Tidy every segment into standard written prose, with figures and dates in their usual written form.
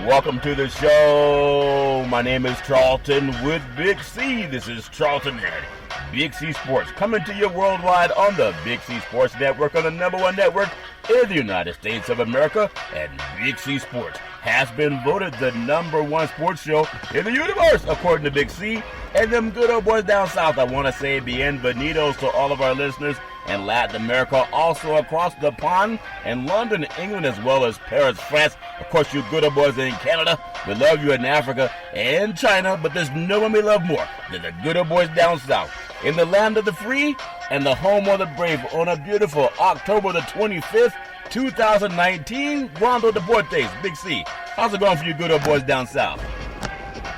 Welcome to the show. My name is Charlton with Big C. This is Charlton at Big C Sports, coming to you worldwide on the Big C Sports Network, on the #1 network in the United States of America. And Big C Sports has been voted the #1 sports show in the universe, according to Big C. And them good old boys down south, I want to say bienvenidos to all of our listeners in Latin America, also across the pond in London, England, as well as Paris, France. Of course, you good old boys in Canada. We love you in Africa and China, but there's no one we love more than the good old boys down south in the land of the free and the home of the brave on a beautiful October the 25th, 2019. Guando Deportes, Big C. How's it going for you good old boys down south?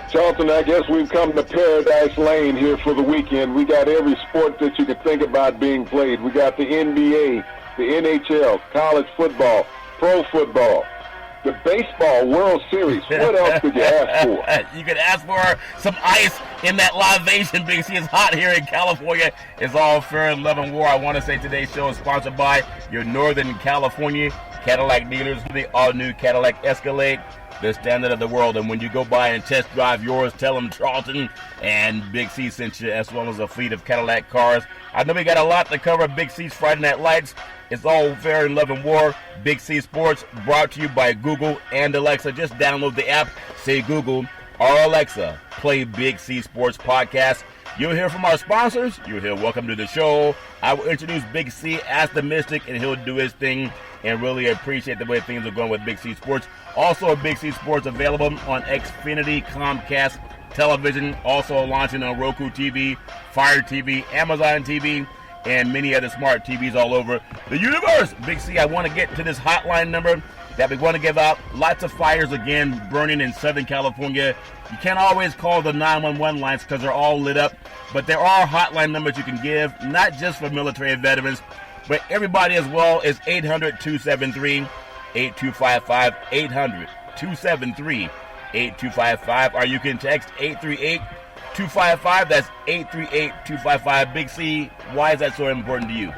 Charlton, I guess we've come to Paradise Lane here for the weekend. We got every sport that you could think about being played. We got the NBA, the NHL, college football, pro football, the baseball World Series. What else could you ask for? You could ask for some ice in that libation, Big C. It's hot here in California. It's all fair in love and war. I want to say today's show is sponsored by your Northern California Cadillac dealers, the all-new Cadillac Escalade, the standard of the world. And when you go by and test drive yours, tell them Charlton and Big C sent you, as well as a fleet of Cadillac cars. I know we got a lot to cover. Big C's Friday Night Lights. It's all fair in love and war. Big C Sports, brought to you by Google and Alexa. Just download the app, say Google or Alexa, play Big C Sports Podcast. You'll hear from our sponsors. You'll hear welcome to the show. I will introduce Big C as the Mystic, and he'll do his thing, and really appreciate the way things are going with Big C Sports. Also, Big C Sports available on Xfinity, Comcast Television, also launching on Roku TV, Fire TV, Amazon TV, and many other smart TVs all over the universe. Big C, I want to get to this hotline number that we want to give out. Lots of fires again burning in Southern California. You can't always call the 911 lines because they're all lit up, but there are hotline numbers you can give, not just for military veterans, but everybody as well. Is 800-273-8255, 800-273-8255, or you can text 838-255. That's 838-255. Big C, why is that so important to you?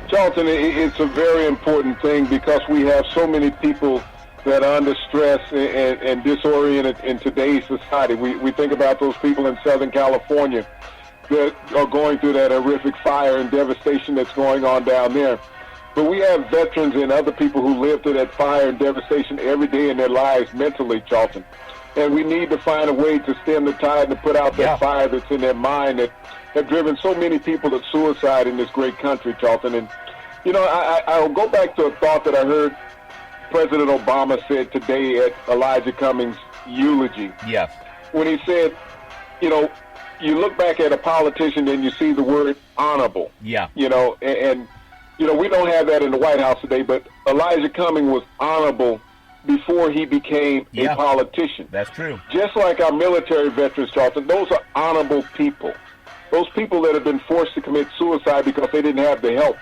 Charlton, it's a very important thing because we have so many people that are under stress and disoriented in today's society. We think about those people in Southern California that are going through that horrific fire and devastation that's going on down there. But we have veterans and other people who live through that fire and devastation every day in their lives mentally, Charlton. And we need to find a way to stem the tide and to put out that fire that's in their mind that have driven so many people to suicide in this great country, Charlton. And, you know, I'll go back to a thought that I heard President Obama said today at Elijah Cummings' eulogy. Yes. When he said, you know, you look back at a politician and you see the word honorable. Yeah. You know, and you know, we don't have that in the White House today, but Elijah Cummings was honorable before he became a politician. That's true. Just like our military veterans, Charlton, those are honorable people. Those people that have been forced to commit suicide because they didn't have the help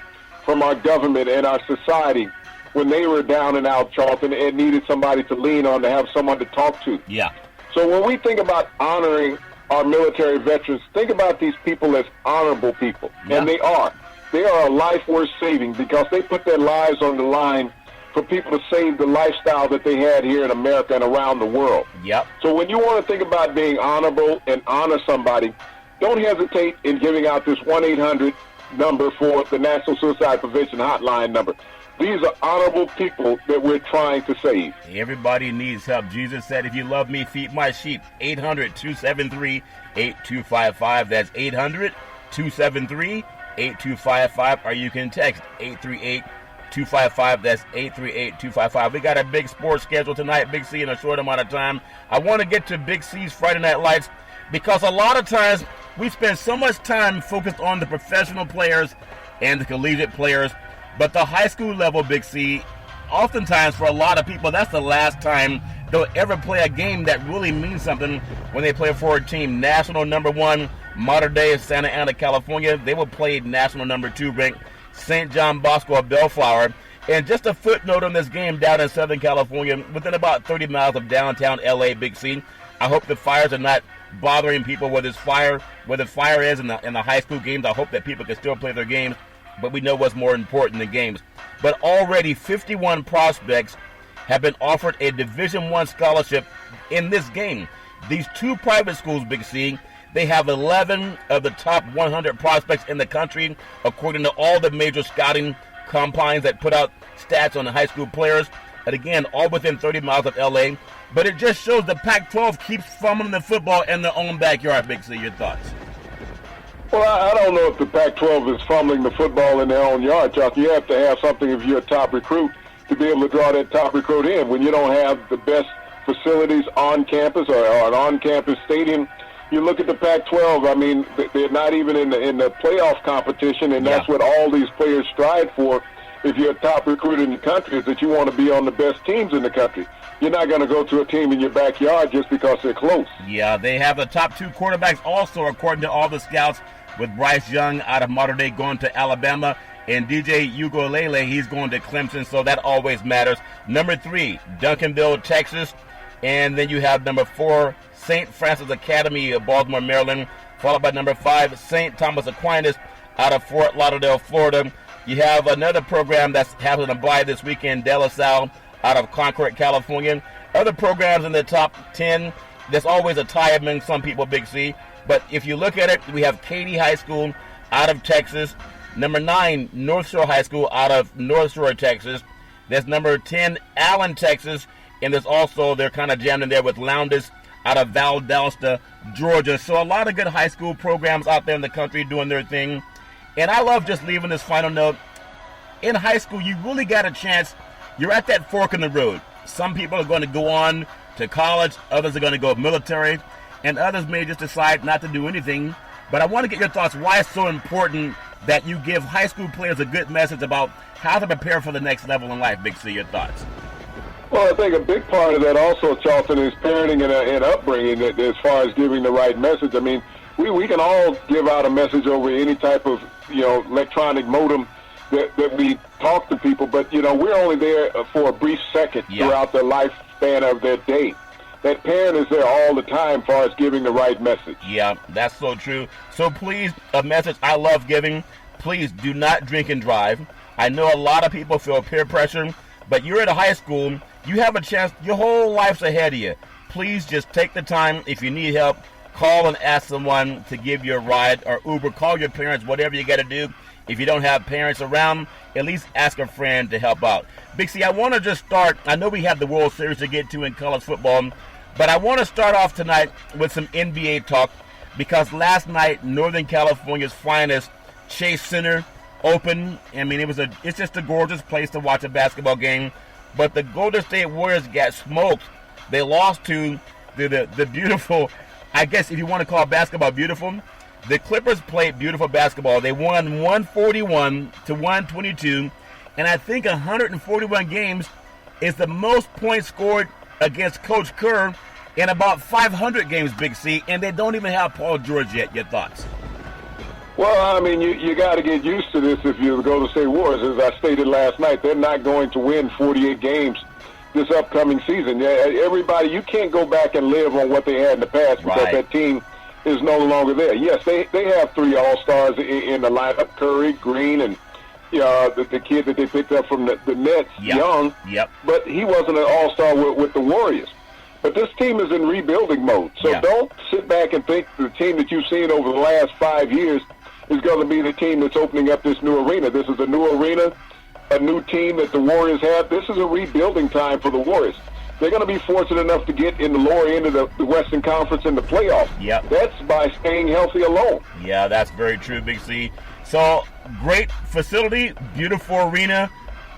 from our government and our society when they were down and out, Charlton, and needed somebody to lean on, to have someone to talk to. Yeah. So when we think about honoring our military veterans, think about these people as honorable people. Yeah. And they are. They are a life worth saving because they put their lives on the line for people to save the lifestyle that they had here in America and around the world. Yep. So when you want to think about being honorable and honor somebody, don't hesitate in giving out this 1-800 number for the National Suicide Prevention Hotline number. These are honorable people that we're trying to save. Everybody needs help. Jesus said, if you love me, feed my sheep. 800-273-8255. That's 800-273-8255. Or you can text 838-255. That's 838-255. We got a big sports schedule tonight, Big C, in a short amount of time. I want to get to Big C's Friday Night Lights because a lot of times we spend so much time focused on the professional players and the collegiate players. But the high school level, Big C, oftentimes for a lot of people, that's the last time they'll ever play a game that really means something when they play for a team. National #1, modern day Santa Ana, California. They will play national #2 ranked St. John Bosco of Bellflower. And just a footnote on this game down in Southern California, within about 30 miles of downtown LA, Big C. I hope the fires are not bothering people where the fire is in the high school games. I hope that people can still play their games. But we know what's more important than games. But already 51 prospects have been offered a Division I scholarship in this game. These two private schools, Big C, they have 11 of the top 100 prospects in the country, according to all the major scouting combines that put out stats on the high school players. And again, all within 30 miles of L.A. But it just shows the Pac-12 keeps fumbling the football in their own backyard, Big C. Your thoughts? Well, I don't know if the Pac-12 is fumbling the football in their own yard, Chuck. You have to have something if you're a top recruit to be able to draw that top recruit in. When you don't have the best facilities on campus or an on-campus stadium, you look at the Pac-12, I mean, they're not even in the playoff competition, and that's what all these players strive for. If you're a top recruit in the country, is that you want to be on the best teams in the country. You're not going to go to a team in your backyard just because they're close. Yeah, they have the top two quarterbacks also, according to all the scouts, with Bryce Young out of Mater Dei going to Alabama, and DJ Uiagalelei, he's going to Clemson, so that always matters. Number 3, Duncanville, Texas, and then you have number 4, St. Francis Academy of Baltimore, Maryland, followed by number 5, St. Thomas Aquinas out of Fort Lauderdale, Florida. You have another program that's having a bye this weekend, De La Salle out of Concord, California. Other programs in the top 10, there's always a tie among some people, Big C. But if you look at it, we have Katy High School out of Texas. Number 9, North Shore High School out of North Shore, Texas. There's number 10, Allen, Texas. And there's also, they're kind of jammed in there with Lowndes out of Valdosta, Georgia. So a lot of good high school programs out there in the country doing their thing. And I love just leaving this final note. In high school, you really got a chance. You're at that fork in the road. Some people are going to go on to college. Others are going to go military. And others may just decide not to do anything. But I want to get your thoughts why it's so important that you give high school players a good message about how to prepare for the next level in life. Big C, your thoughts? Well, I think a big part of that also, Charlton, is parenting and upbringing as far as giving the right message. I mean, we can all give out a message over any type of, electronic modem that we talk to people, but, we're only there for a brief second throughout the lifespan of their day. That parent is there all the time as far as giving the right message. Yeah, that's so true. So please, a message I love giving, please do not drink and drive. I know a lot of people feel peer pressure, but you're at a high school, you have a chance, your whole life's ahead of you. Please just take the time. If you need help, call and ask someone to give you a ride or Uber. Call your parents, whatever you got to do. If you don't have parents around, at least ask a friend to help out. Big C, I want to just start. I know we have the World Series to get to in college football, but I want to start off tonight with some NBA talk because last night, Northern California's finest, Chase Center, open. I mean, it's just a gorgeous place to watch a basketball game. But the Golden State Warriors got smoked. They lost to the beautiful, I guess if you want to call basketball beautiful, the Clippers played beautiful basketball. They won 141 to 122, and I think 141 games is the most points scored against Coach Kerr in about 500 games, Big C, and they don't even have Paul George yet. Your thoughts? Well, I mean, you got to get used to this if you go to say Warriors. As I stated last night, they're not going to win 48 games this upcoming season. Yeah, everybody, you can't go back and live on what they had in the past because that team is no longer there. Yes, they have 3 All-Stars in the lineup, Curry, Green, and the kid that they picked up from the Nets, Young. Yep. But he wasn't an All-Star with the Warriors. But this team is in rebuilding mode. So don't sit back and think the team that you've seen over the last 5 years is going to be the team that's opening up this new arena. This is a new arena, a new team that the Warriors have. This is a rebuilding time for the Warriors. They're going to be fortunate enough to get in the lower end of the Western Conference in the playoffs. Yep. That's by staying healthy alone. Yeah, that's very true, Big C. So, great facility, beautiful arena,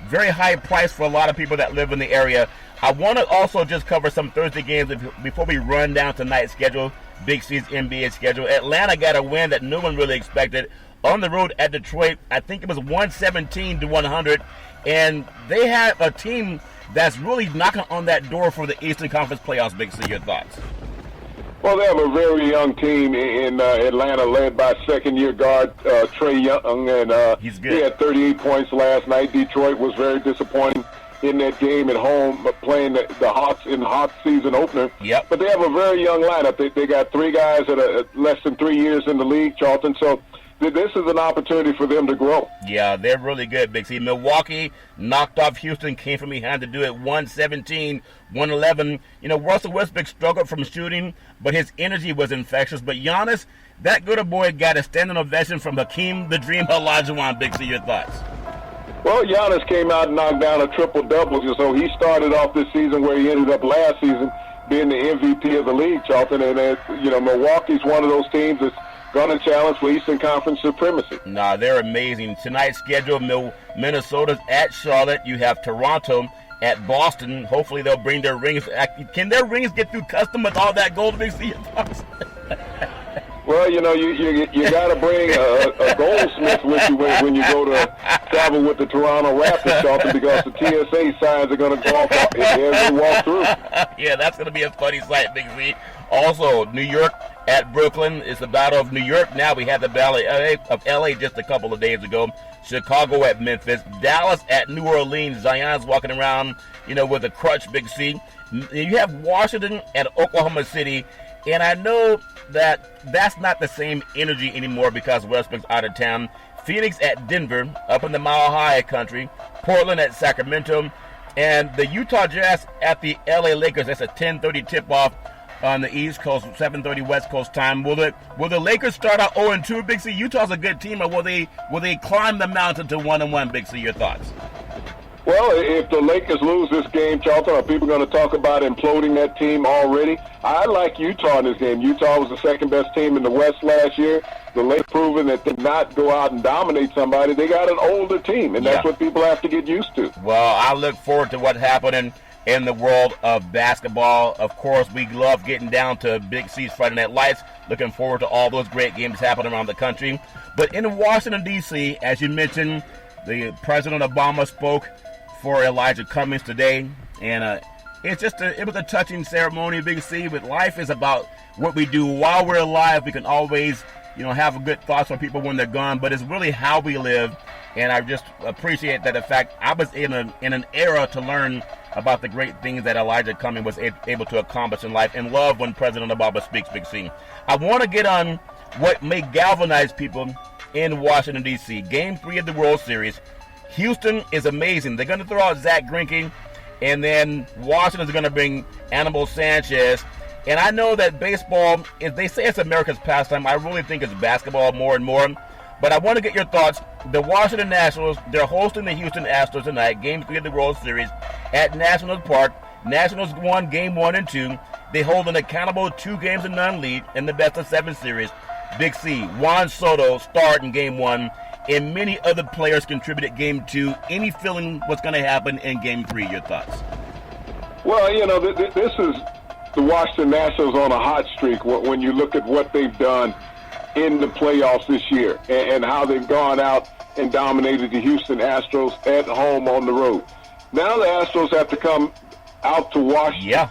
very high price for a lot of people that live in the area. I want to also just cover some Thursday games before we run down tonight's schedule, Big C's NBA schedule. Atlanta got a win that no one really expected on the road at Detroit. I think it was 117 to 100, and they have a team that's really knocking on that door for the Eastern Conference playoffs. Big C, your thoughts? Well, they have a very young team in Atlanta led by second-year guard Trae Young, and he's good. He had 38 points last night. Detroit was very disappointing in that game at home, but playing the Hawks in the Hawks season opener. Yep. But they have a very young lineup. They got 3 guys that are less than 3 years in the league, Charlton. So this is an opportunity for them to grow. Yeah, they're really good, Big C. Milwaukee knocked off Houston, came from behind to do it 117-111. You know, Russell Westbrook struggled from shooting, but his energy was infectious. But Giannis, that good boy, got a standing ovation from Hakeem the Dream Olajuwon. Big C, your thoughts? Well, Giannis came out and knocked down a triple-double. So he started off this season where he ended up last season being the MVP of the league, Charlton. And, Milwaukee's one of those teams that's going to challenge for Eastern Conference supremacy. Nah, they're amazing. Tonight's schedule, Minnesota's at Charlotte. You have Toronto at Boston. Hopefully they'll bring their rings. Can their rings get through custom with all that gold? Big C? Well, you got to bring a goldsmith with you when you go to travel with the Toronto Raptors, Charlton, because the TSA signs are going to go off as they walk through. Yeah, that's going to be a funny sight, Big Z. Also, New York at Brooklyn. It's the battle of New York. Now we had the battle of LA just a couple of days ago. Chicago at Memphis. Dallas at New Orleans. Zion's walking around, with a crutch, Big C. You have Washington at Oklahoma City. And I know that that's not the same energy anymore because Westbrook's out of town. Phoenix at Denver, up in the Mile High country. Portland at Sacramento. And the Utah Jazz at the LA Lakers. That's a 10:30 tip-off on the East Coast, 7:30 West Coast time. Will the Lakers start out 0-2, Big C? Utah's a good team, or will they climb the mountain to 1-1, Big C? Your thoughts? Well, if the Lakers lose this game, Charlton, are people going to talk about imploding that team already? I like Utah in this game. Utah was the second-best team in the West last year. The Lakers proven that they not go out and dominate somebody. They got an older team, and that's what people have to get used to. Well, I look forward to what's happening in the world of basketball. Of course, we love getting down to Big C's Friday Night Lights. Looking forward to all those great games happening around the country. But in Washington, D.C., as you mentioned, the President Obama spoke for Elijah Cummings today, and it was a touching ceremony, Big C. But life is about what we do while we're alive. We can always, have good thoughts on people when they're gone, but it's really how we live. And I just appreciate that. In fact, I was in an era to learn about the great things that Elijah Cummings was able to accomplish in life, and love when President Obama speaks, Big C. I want to get on what may galvanize people in Washington, D.C. Game 3 of the World Series. Houston is amazing. They're going to throw out Zach Greinke, and then Washington's going to bring Anibal Sanchez. And I know that baseball, they say it's America's pastime. I really think it's basketball more and more. But I want to get your thoughts. The Washington Nationals, they're hosting the Houston Astros tonight, Game 3 of the World Series at Nationals Park. Nationals won Game 1 and 2. They hold an accountable 2-0 lead in the best-of-7 series. Big C, Juan Soto starred in Game 1. And many other players contributed Game 2. Any feeling what's going to happen in Game 3? Your thoughts? Well, this is the Washington Nationals on a hot streak when you look at what they've done in the playoffs this year and how they've gone out and dominated the Houston Astros at home on the road. Now the Astros have to come out to Washington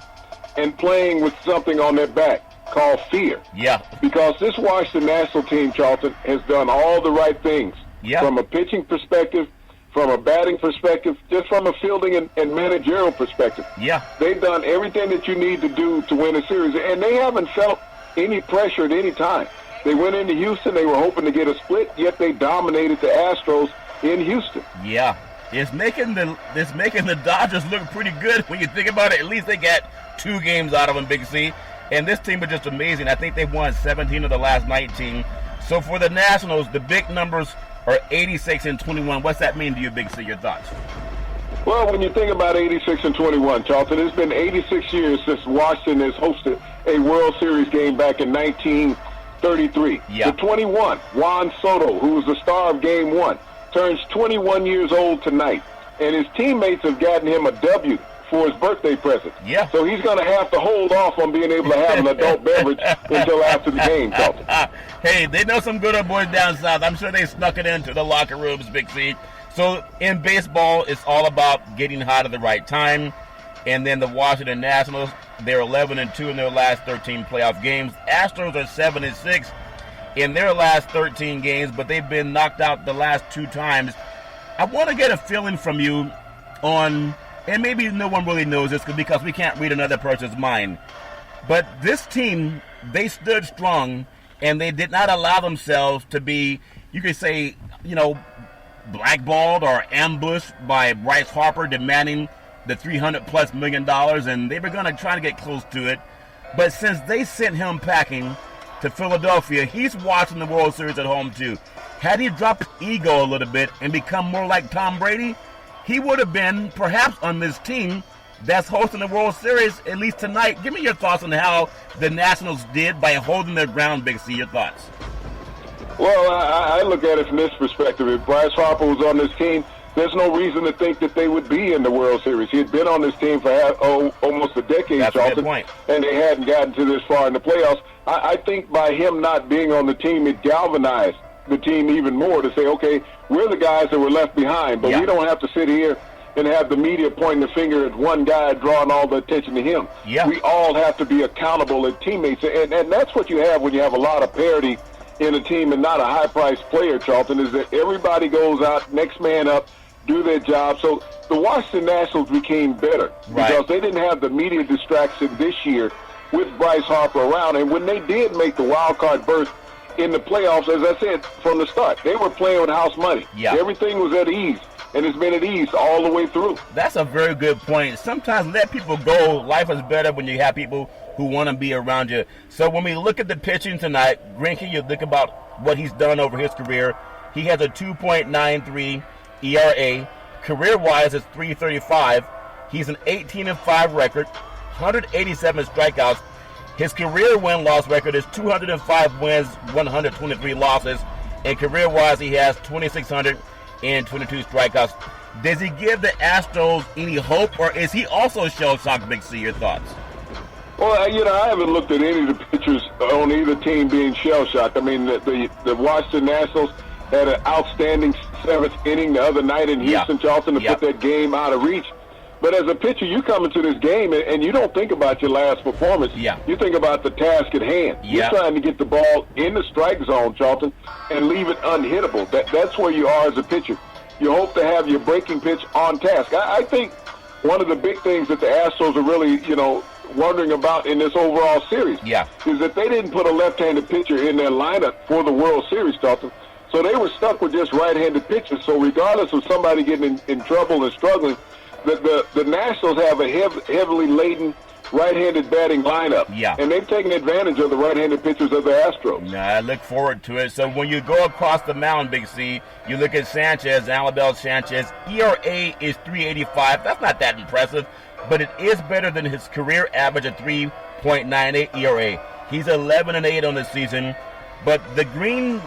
and playing with something on their back called fear. Yeah. Because this Washington National team, Charlton, has done all the right things. Yeah. From a pitching perspective, from a batting perspective, just from a fielding and managerial perspective. Yeah. They've done everything that you need to do to win a series, and they haven't felt any pressure at any time. They went into Houston, they were hoping to get a split, yet they dominated the Astros in Houston. Yeah. It's making the Dodgers look pretty good when you think about it. At least they got 2 games out of them, Big C. And this team is just amazing. I think they've won 17 of the last 19. So for the Nationals, the big numbers are 86 and 21. What's that mean to you, Big C? Your thoughts? Well, when you think about 86 and 21, Charlton, it's been 86 years since Washington has hosted a World Series game back in 1933. Yeah. The 21, Juan Soto, who was the star of Game 1, turns 21 years old tonight. And his teammates have gotten him a W for his birthday present. Yeah. So he's going to have to hold off on being able to have an adult beverage until after the game, Charlton. Hey, they know some good old boys down south. I'm sure they snuck it into the locker rooms, Big C. So in baseball, it's all about getting hot at the right time. And then the Washington Nationals, they're 11 and 2 in their last 13 playoff games. Astros are 7 and 6 in their last 13 games, but they've been knocked out the last 2 times. I want to get a feeling from you on, and maybe no one really knows this because we can't read another person's mind, but this team, they stood strong and they did not allow themselves to be you could say, blackballed or ambushed by Bryce Harper demanding the $300+ million, and they were going to try to get close to it. But since they sent him packing to Philadelphia, he's watching the World Series at home too. Had he dropped his ego a little bit and become more like Tom Brady, he would have been perhaps on this team that's hosting the World Series, at least tonight. Give me your thoughts on how the Nationals did by holding their ground, Big C. Your thoughts? Well, I look at it from this perspective. If Bryce Harper was on this team, there's no reason to think that they would be in the World Series. He had been on this team for almost a decade, That's Charlton, a good point. And they hadn't gotten to this far in the playoffs. I think by him not being on the team, it galvanized the team even more to say, okay, we're the guys that were left behind, but we don't have to sit here and have the media pointing the finger at one guy, drawing all the attention to him. Yeah. We all have to be accountable as teammates, and that's what you have when you have a lot of parity in a team and not a high-priced player, Charlton, is that everybody goes out, next man up, do their job. So the Washington Nationals became better because they didn't have the media distraction this year with Bryce Harper around. And when they did make the wild card berth in the playoffs, as I said from the start, they were playing with house money. Yeah. Everything was at ease, and it's been at ease all the way through. That's a very good point. Sometimes let people go. Life is better when you have people who want to be around you. So when we look at the pitching tonight, Greinke, you think about what he's done over his career. He has a 2.93 ERA. Career-wise, it's 3.35. He's an 18-5 record, 187 strikeouts. His career win-loss record is 205 wins, 123 losses. And career-wise, he has 2,622 strikeouts. Does he give the Astros any hope, or is he also shell-shocked, Big C? Your thoughts? Well, I haven't looked at any of the pitchers on either team being shell-shocked. I mean, the Washington Nationals had an outstanding seventh inning the other night in Houston, Charlton, to put that game out of reach. But as a pitcher, you come into this game and you don't think about your last performance. Yeah. You think about the task at hand. You're trying to get the ball in the strike zone, Charlton, and leave it unhittable. That's where you are as a pitcher. You hope to have your breaking pitch on task. I think one of the big things that the Astros are really, wondering about in this overall series is that they didn't put a left-handed pitcher in their lineup for the World Series, Charlton. So they were stuck with just right-handed pitchers. So regardless of somebody getting in trouble and struggling, the Nationals have a heavily laden right-handed batting lineup. Yeah. And they've taken advantage of the right-handed pitchers of the Astros. I look forward to it. So when you go across the mound, Big C, you look at Sanchez, Anibal Sanchez. ERA is 3.85. That's not that impressive, but it is better than his career average of 3.98 ERA. He's 11-8 on the season, but the green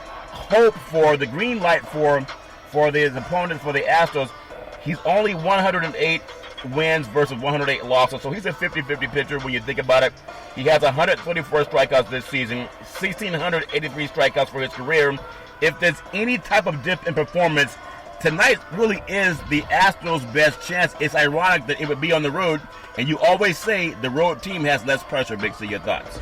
light for his opponents, for the Astros, he's only 108 wins versus 108 losses, so he's a 50-50 pitcher when you think about it. He has 124 strikeouts this season, 1,683 strikeouts for his career. If there's any type of dip in performance, tonight really is the Astros' best chance. It's ironic that it would be on the road, and you always say the road team has less pressure. Big C, your thoughts?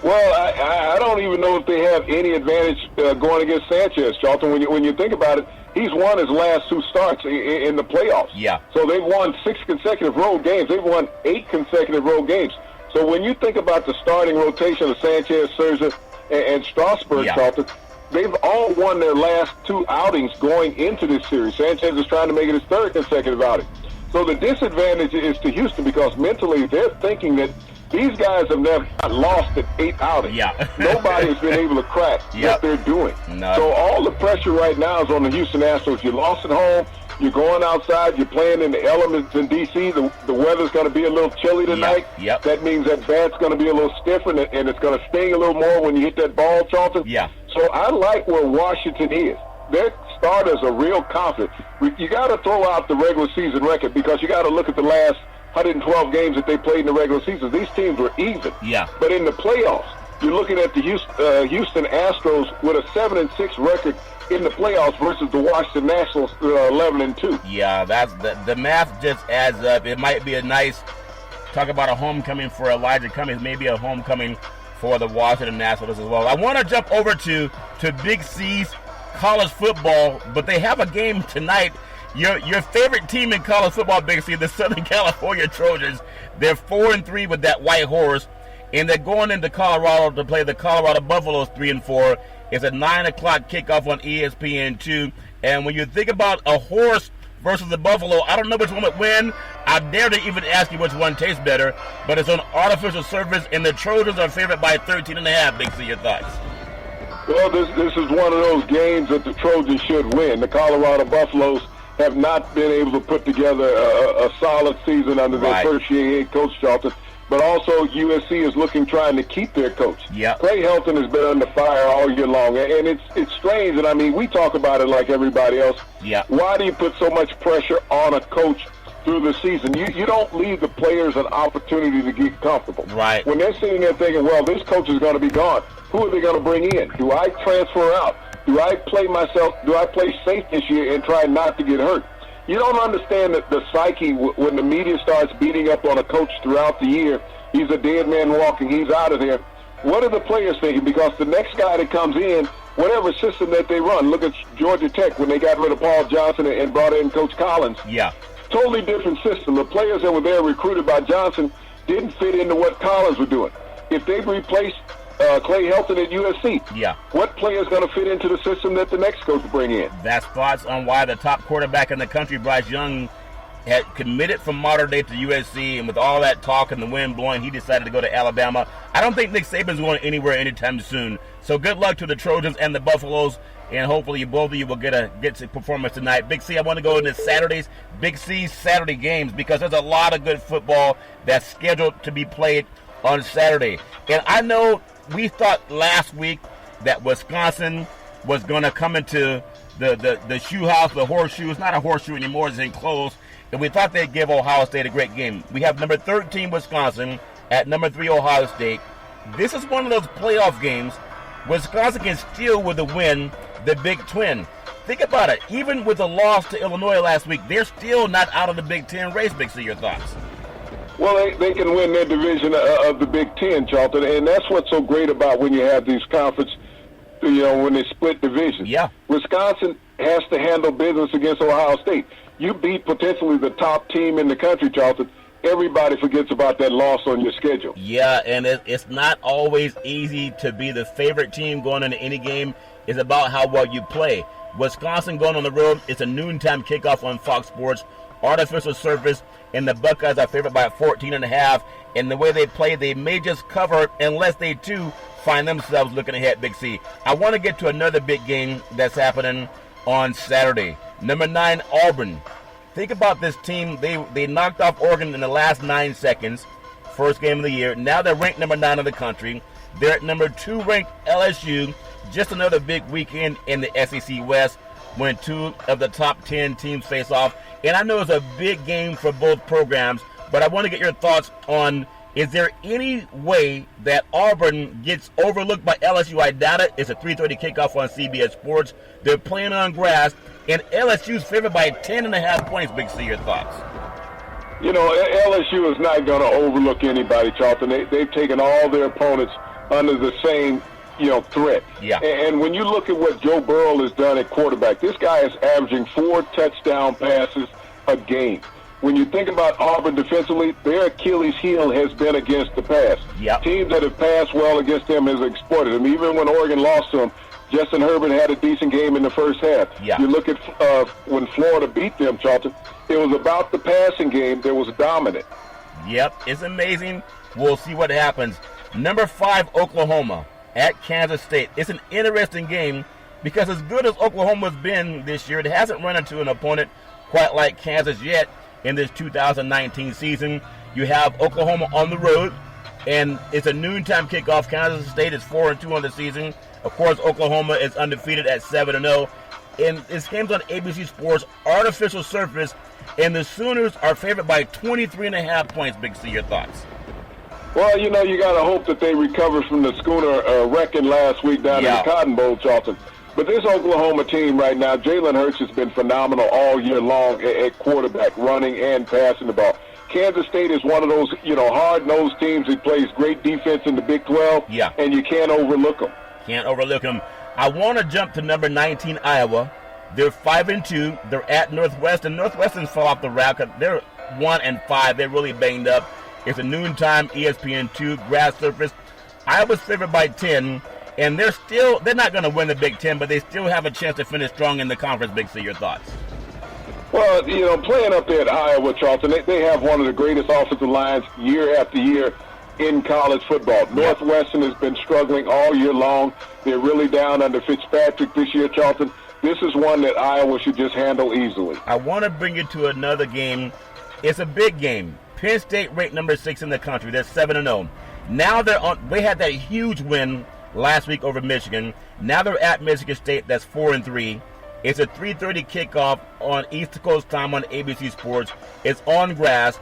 Well, I don't even know if they have any advantage going against Sanchez, Charlton. When you think about it, he's won his last two starts in the playoffs. Yeah. So they've won 6 consecutive road games. They've won 8 consecutive road games. So when you think about the starting rotation of Sanchez, Scherzer, and Strasburg, Charlton, they've all won their last 2 outings going into this series. Sanchez is trying to make it his 3rd consecutive outing. So the disadvantage is to Houston because mentally they're thinking that these guys have never lost at 8 outings. Nobody has been able to crack what they're doing. So all the pressure right now is on the Houston Astros. You lost at home. You're going outside. You're playing in the elements in D.C. The weather's going to be a little chilly tonight. That means that bat's going to be a little stiffer, and it's going to sting a little more when you hit that ball, Charlton. So I like where Washington is. Their starters are real confident. You got to throw out the regular season record because you got to look at the last 112 games that they played in the regular season. These teams were even. But in the playoffs, you're looking at the Houston Astros with a 7-6 record in the playoffs versus the Washington Nationals 11-2. Yeah, that's the math just adds up. It might be a nice talk about a homecoming for Elijah Cummings, maybe a homecoming for the Washington Nationals as well. I want to jump over to Big C's college football, but they have a game tonight. Your favorite team in college football, Big C, the Southern California Trojans, they're 4-3 with that white horse, and they're going into Colorado to play the Colorado Buffaloes 3-4. It's a 9 o'clock kickoff on ESPN2. And when you think about a horse versus the buffalo, I don't know which one would win. I dare to even ask you which one tastes better, but it's on artificial surface, and the Trojans are favored by 13.5. Big C, your thoughts? Well, this is one of those games that the Trojans should win. The Colorado Buffaloes have not been able to put together a solid season under their first-year head coach, Charlton. But also USC is trying to keep their coach. Yep. Clay Helton has been under fire all year long, and it's strange. And I mean, we talk about it like everybody else. Yeah. Why do you put so much pressure on a coach through the season? You don't leave the players an opportunity to get comfortable. Right. When they're sitting there thinking, well, this coach is going to be gone, who are they going to bring in? Do I transfer out? Do I play myself? Do I play safe this year and try not to get hurt? You don't understand that the psyche when the media starts beating up on a coach throughout the year. He's a dead man walking. He's out of there. What are the players thinking? Because the next guy that comes in, whatever system that they run, look at Georgia Tech when they got rid of Paul Johnson and brought in Coach Collins. Yeah. Totally different system. The players that were there recruited by Johnson didn't fit into what Collins was doing. If they replaced Clay Helton at USC, what player is going to fit into the system that the next coach will bring in? That's thoughts on why the top quarterback in the country, Bryce Young, had committed from modern day to USC, and with all that talk and the wind blowing, he decided to go to Alabama. I don't think Nick Saban's going anywhere anytime soon. So good luck to the Trojans and the Buffaloes, and hopefully both of you will get a performance tonight. Big C, I want to go into Saturday's Big C Saturday games because there's a lot of good football that's scheduled to be played on Saturday. And I know we thought last week that Wisconsin was going to come into the shoe house, the horseshoe. It's not a horseshoe anymore, it's enclosed. And we thought they'd give Ohio State a great game. We have number 13 Wisconsin at number 3 Ohio State. This is one of those playoff games. Wisconsin can steal with a win the Big Twin. Think about it. Even with a loss to Illinois last week, they're still not out of the Big Ten race. Big C, your thoughts? Well, they can win their division of the Big Ten, Charlton, and that's what's so great about when you have these conference, when they split divisions. Yeah. Wisconsin has to handle business against Ohio State. You beat potentially the top team in the country, Charlton. Everybody forgets about that loss on your schedule. Yeah, and it's not always easy to be the favorite team going into any game. It's about how well you play. Wisconsin going on the road, it's a noontime kickoff on Fox Sports. Artificial surface, and the Buckeyes are favored by 14.5. And the way they play, they may just cover unless they too find themselves looking ahead. Big C. I want to get to another big game that's happening on Saturday. Number 9, Auburn. Think about this team. They knocked off Oregon in the last 9 seconds. First game of the year. Now they're ranked number 9 in the country. They're at number 2 ranked LSU. Just another big weekend in the SEC West when 2 of the top 10 teams face off. And I know it's a big game for both programs, but I want to get your thoughts on, is there any way that Auburn gets overlooked by LSU? I doubt it. It's a 3:30 kickoff on CBS Sports. They're playing on grass, and LSU's favored by 10.5 points. Big C, your thoughts? LSU is not going to overlook anybody, Charlton. They've taken all their opponents under the same threat. Yeah. And when you look at what Joe Burrow has done at quarterback, this guy is averaging 4 touchdown passes a game. When you think about Auburn defensively, their Achilles heel has been against the pass. Yep. Teams that have passed well against them has exploited them. Even when Oregon lost to them, Justin Herbert had a decent game in the first half. Yeah. You look at when Florida beat them, Charlton, it was about the passing game that was dominant. Yep, it's amazing. We'll see what happens. Number 5, Oklahoma at Kansas State. It's an interesting game because as good as Oklahoma's been this year, it hasn't run into an opponent quite like Kansas yet in this 2019 season. You have Oklahoma on the road, and it's a noontime kickoff. Kansas State is 4-2 on the season. Of course, Oklahoma is undefeated at 7-0. And this game's on ABC Sports, artificial surface, and the Sooners are favored by 23.5 points. Big C, your thoughts? Well, you got to hope that they recover from the schooner wrecking last week down in the Cotton Bowl, Charlton. But this Oklahoma team right now, Jalen Hurts has been phenomenal all year long at quarterback, running and passing the ball. Kansas State is one of those, hard-nosed teams that plays great defense in the Big 12, and you can't overlook them. Can't overlook them. I want to jump to number 19, Iowa. They're 5-2. They're at Northwestern. Northwestern's fell off the route. They're 1-5. They're really banged up. It's a noontime ESPN2 grass surface. Iowa's favored by 10. and they're not going to win the Big Ten, but they still have a chance to finish strong in the conference. Big C, your thoughts? Well, playing up there at Iowa, Charlton, they have one of the greatest offensive lines year after year in college football. Northwestern has been struggling all year long. They're really down under Fitzpatrick this year, Charlton. This is one that Iowa should just handle easily. I want to bring you to another game. It's a big game. Penn State ranked number 6 in the country. They're 7-0. Now they had that huge win last week over Michigan. Now they're at Michigan State. That's 4-3. It's a 3:30 kickoff on East Coast time on ABC Sports. It's on grass.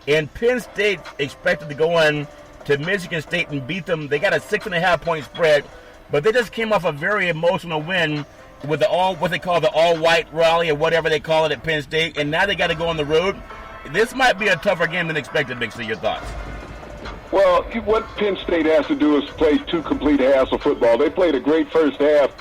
And Penn State expected to go in to Michigan State and beat them. They got a 6.5-point spread, but they just came off a very emotional win with what they call the all-white rally or whatever they call it at Penn State, and now they got to go on the road. This might be a tougher game than expected, Big C. Your thoughts? Well, what Penn State has to do is play 2 complete halves of football. They played a great first half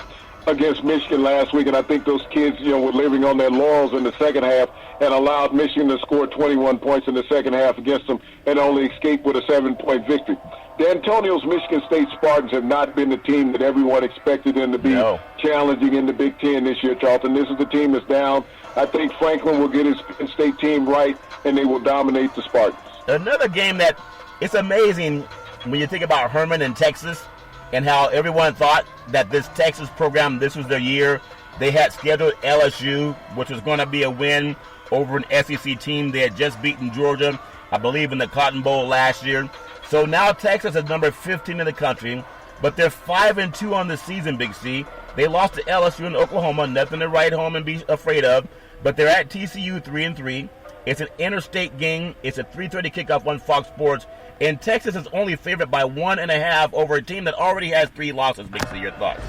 against Michigan last week, and I think those kids, were living on their laurels in the second half and allowed Michigan to score 21 points in the second half against them and only escape with a 7-point victory. D'Antonio's Michigan State Spartans have not been the team that everyone expected them to be challenging in the Big Ten this year, Charlton. This is the team that's down. I think Franklin will get his Penn State team right, and they will dominate the Spartans. Another game that it's amazing when you think about Herman in Texas and how everyone thought that this Texas program, this was their year. They had scheduled LSU, which was going to be a win over an SEC team. They had just beaten Georgia, I believe, in the Cotton Bowl last year. So now Texas is number 15 in the country, but they're 5-2 on the season, Big C. They lost to LSU in Oklahoma, nothing to write home and be afraid of, but they're at TCU 3-3. It's an interstate game. It's a 3:30 kickoff on Fox Sports, and Texas is only favored by 1.5 over a team that already has 3 losses. Big C, your thoughts?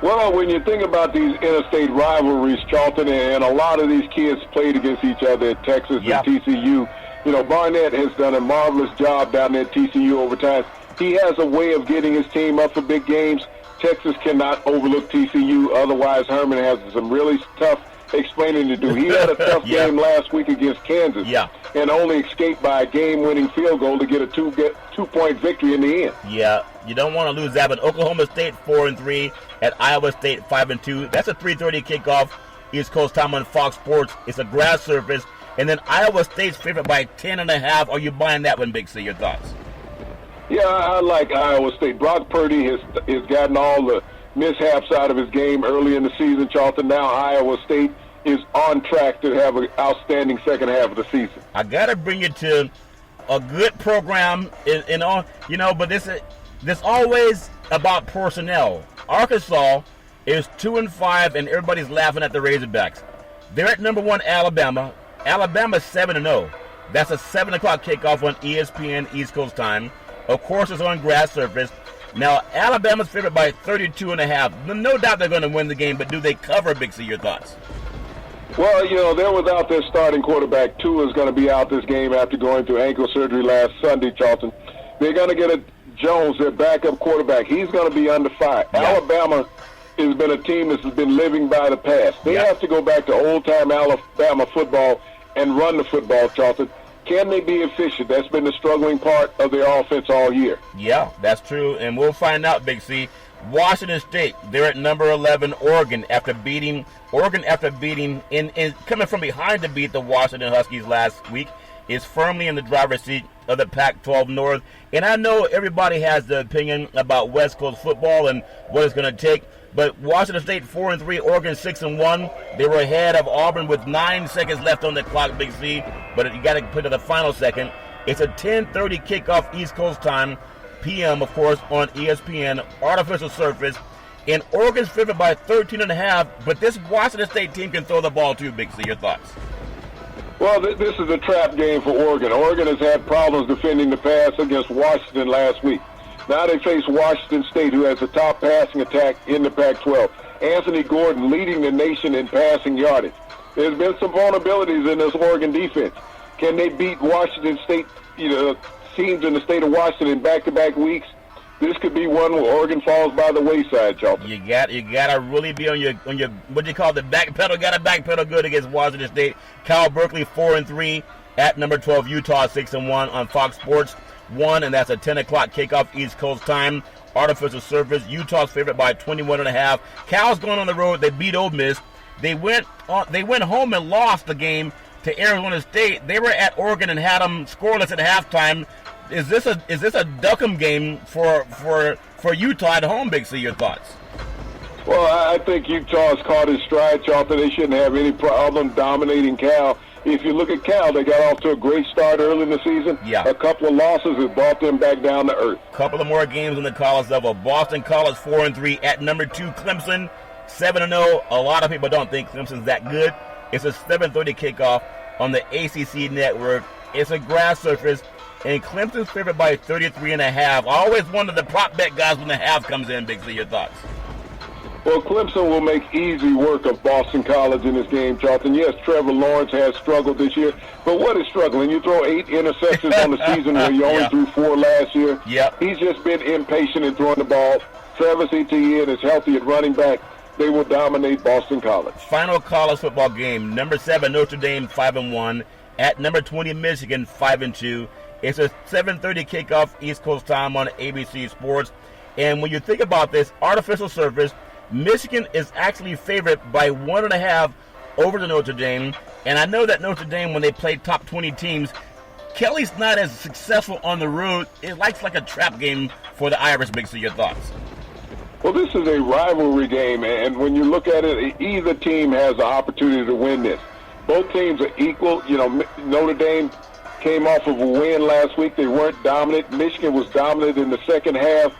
Well, when you think about these interstate rivalries, Charlton, and a lot of these kids played against each other at Texas and TCU, Barnett has done a marvelous job down there at TCU over time. He has a way of getting his team up for big games. Texas cannot overlook TCU. Otherwise, Herman has some really tough explaining to do. He had a tough game last week against Kansas and only escaped by a game-winning field goal to get a 2-point victory in the end. Yeah, you don't want to lose that. But Oklahoma State 4-3 at Iowa State 5-2. That's a 3:30 kickoff East Coast time on Fox Sports. It's a grass surface. And then Iowa State's favored by 10.5. Are you buying that one, Big C? Your thoughts? Yeah, I like Iowa State. Brock Purdy has gotten all the mishaps out of his game early in the season, Charlton. Now Iowa State is on track to have an outstanding second half of the season. I got to bring you to a good program in all, but this always about personnel. Arkansas is 2-5, and everybody's laughing at the Razorbacks. They're at number 1 Alabama. Alabama's 7-0. That's a 7 o'clock kickoff on ESPN East Coast time. Of course, it's on grass surface. Now, Alabama's favored by 32.5. No doubt they're going to win the game, but do they cover, Big C? Your thoughts? Well, they're without their starting quarterback. Tua is going to be out this game after going through ankle surgery last Sunday, Charlton. They're going to get a Jones, their backup quarterback. He's going to be under fire. Alabama has been a team that's been living by the past. They have to go back to old-time Alabama football and run the football, Charlton. Can they be efficient? That's been the struggling part of their offense all year. Yeah, that's true, and we'll find out, Big C. Washington State, they're at number 11, Oregon after beating in coming from behind to beat the Washington Huskies last week, is firmly in the driver's seat of the Pac-12 North. And I know everybody has the opinion about West Coast football and what it's going to take. But Washington State 4-3, Oregon 6-1. They were ahead of Auburn with 9 seconds left on the clock, Big C. But you got to put to the final second. It's a 10:30 kickoff East Coast time, p.m. of course on ESPN, artificial surface. And Oregon's favored by 13.5. But this Washington State team can throw the ball too, Big C. Your thoughts? Well, this is a trap game for Oregon. Oregon has had problems defending the pass against Washington last week. Now they face Washington State, who has the top passing attack in the Pac-12. Anthony Gordon leading the nation in passing yardage. There's been some vulnerabilities in this Oregon defense. Can they beat Washington State, teams in the state of Washington in back-to-back weeks? This could be one where Oregon falls by the wayside, Charlton. You gotta really be on your what do you call the back pedal? Got to backpedal good against Washington State. Cal Berkeley 4-3 at number 12, Utah 6-1 on Fox Sports. 1, and that's a 10 o'clock kickoff East Coast time. Artificial surface. Utah's favorite by 21.5. Cal's going on the road. They beat Ole Miss. They went home and lost the game to Arizona State. They were at Oregon and had them scoreless at halftime. Is this a Duckham game for Utah at home, Big C? Your thoughts? Well, I think Utah's caught his stride, Charlton. They shouldn't have any problem dominating Cal. If you look at Cal, they got off to a great start early in the season. Yeah. A couple of losses have brought them back down to earth. Couple of more games on the college level. Boston College 4-3 at number 2 Clemson 7-0. A lot of people don't think Clemson's that good. It's a 7:30 kickoff on the ACC network. It's a grass surface, and Clemson's favored by 33.5. I always wonder the prop bet guys when the half comes in. Big C, your thoughts? Well, Clemson will make easy work of Boston College in this game, Charlton. Yes, Trevor Lawrence has struggled this year, but what is struggling? You throw 8 interceptions on the season where you only threw 4 last year. Yep. He's just been impatient in throwing the ball. Travis Etienne is healthy at running back. They will dominate Boston College. Final college football game. Number 7 Notre Dame 5-1 at number 20 Michigan 5-2. It's a 7:30 kickoff East Coast time on ABC Sports. And when you think about this artificial surface, Michigan is actually favored by 1.5 over the Notre Dame. And I know that Notre Dame, when they play top 20 teams, Kelly's not as successful on the road. It likes like a trap game for the Irish. Big C, your thoughts? Well, this is a rivalry game, and when you look at it, either team has an opportunity to win this. Both teams are equal. You know, Notre Dame came off of a win last week. They weren't dominant. Michigan was dominant in the second half.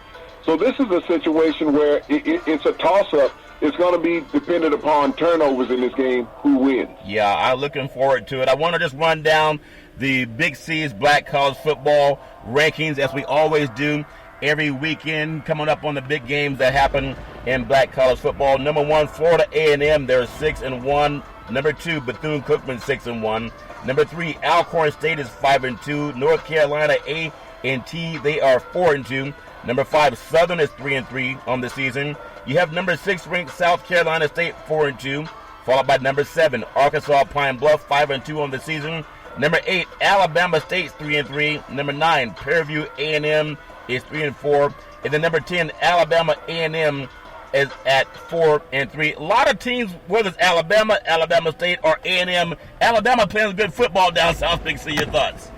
So this is a situation where it's a toss-up. It's going to be dependent upon turnovers in this game, who wins. Yeah, I'm looking forward to it. I want to just run down the Big C's Black College Football rankings, as we always do every weekend, coming up on the big games that happen in Black College Football. Number 1, Florida A&M. They're 6-1. Number 2, Bethune-Cookman 6-1. Number 3, Alcorn State is 5-2. North Carolina A&T, they are 4-2. Number 5, Southern is 3-3 on the season. You have number 6 ranked South Carolina State 4-2, followed by number 7, Arkansas Pine Bluff 5-2 on the season. Number 8, Alabama State's 3-3. Number 9, Fairview A&M is 3-4, and then number 10, Alabama A&M is at 4-3. A lot of teams, whether it's Alabama, Alabama State, or A&M, Alabama playing good football down south. Big C, your thoughts?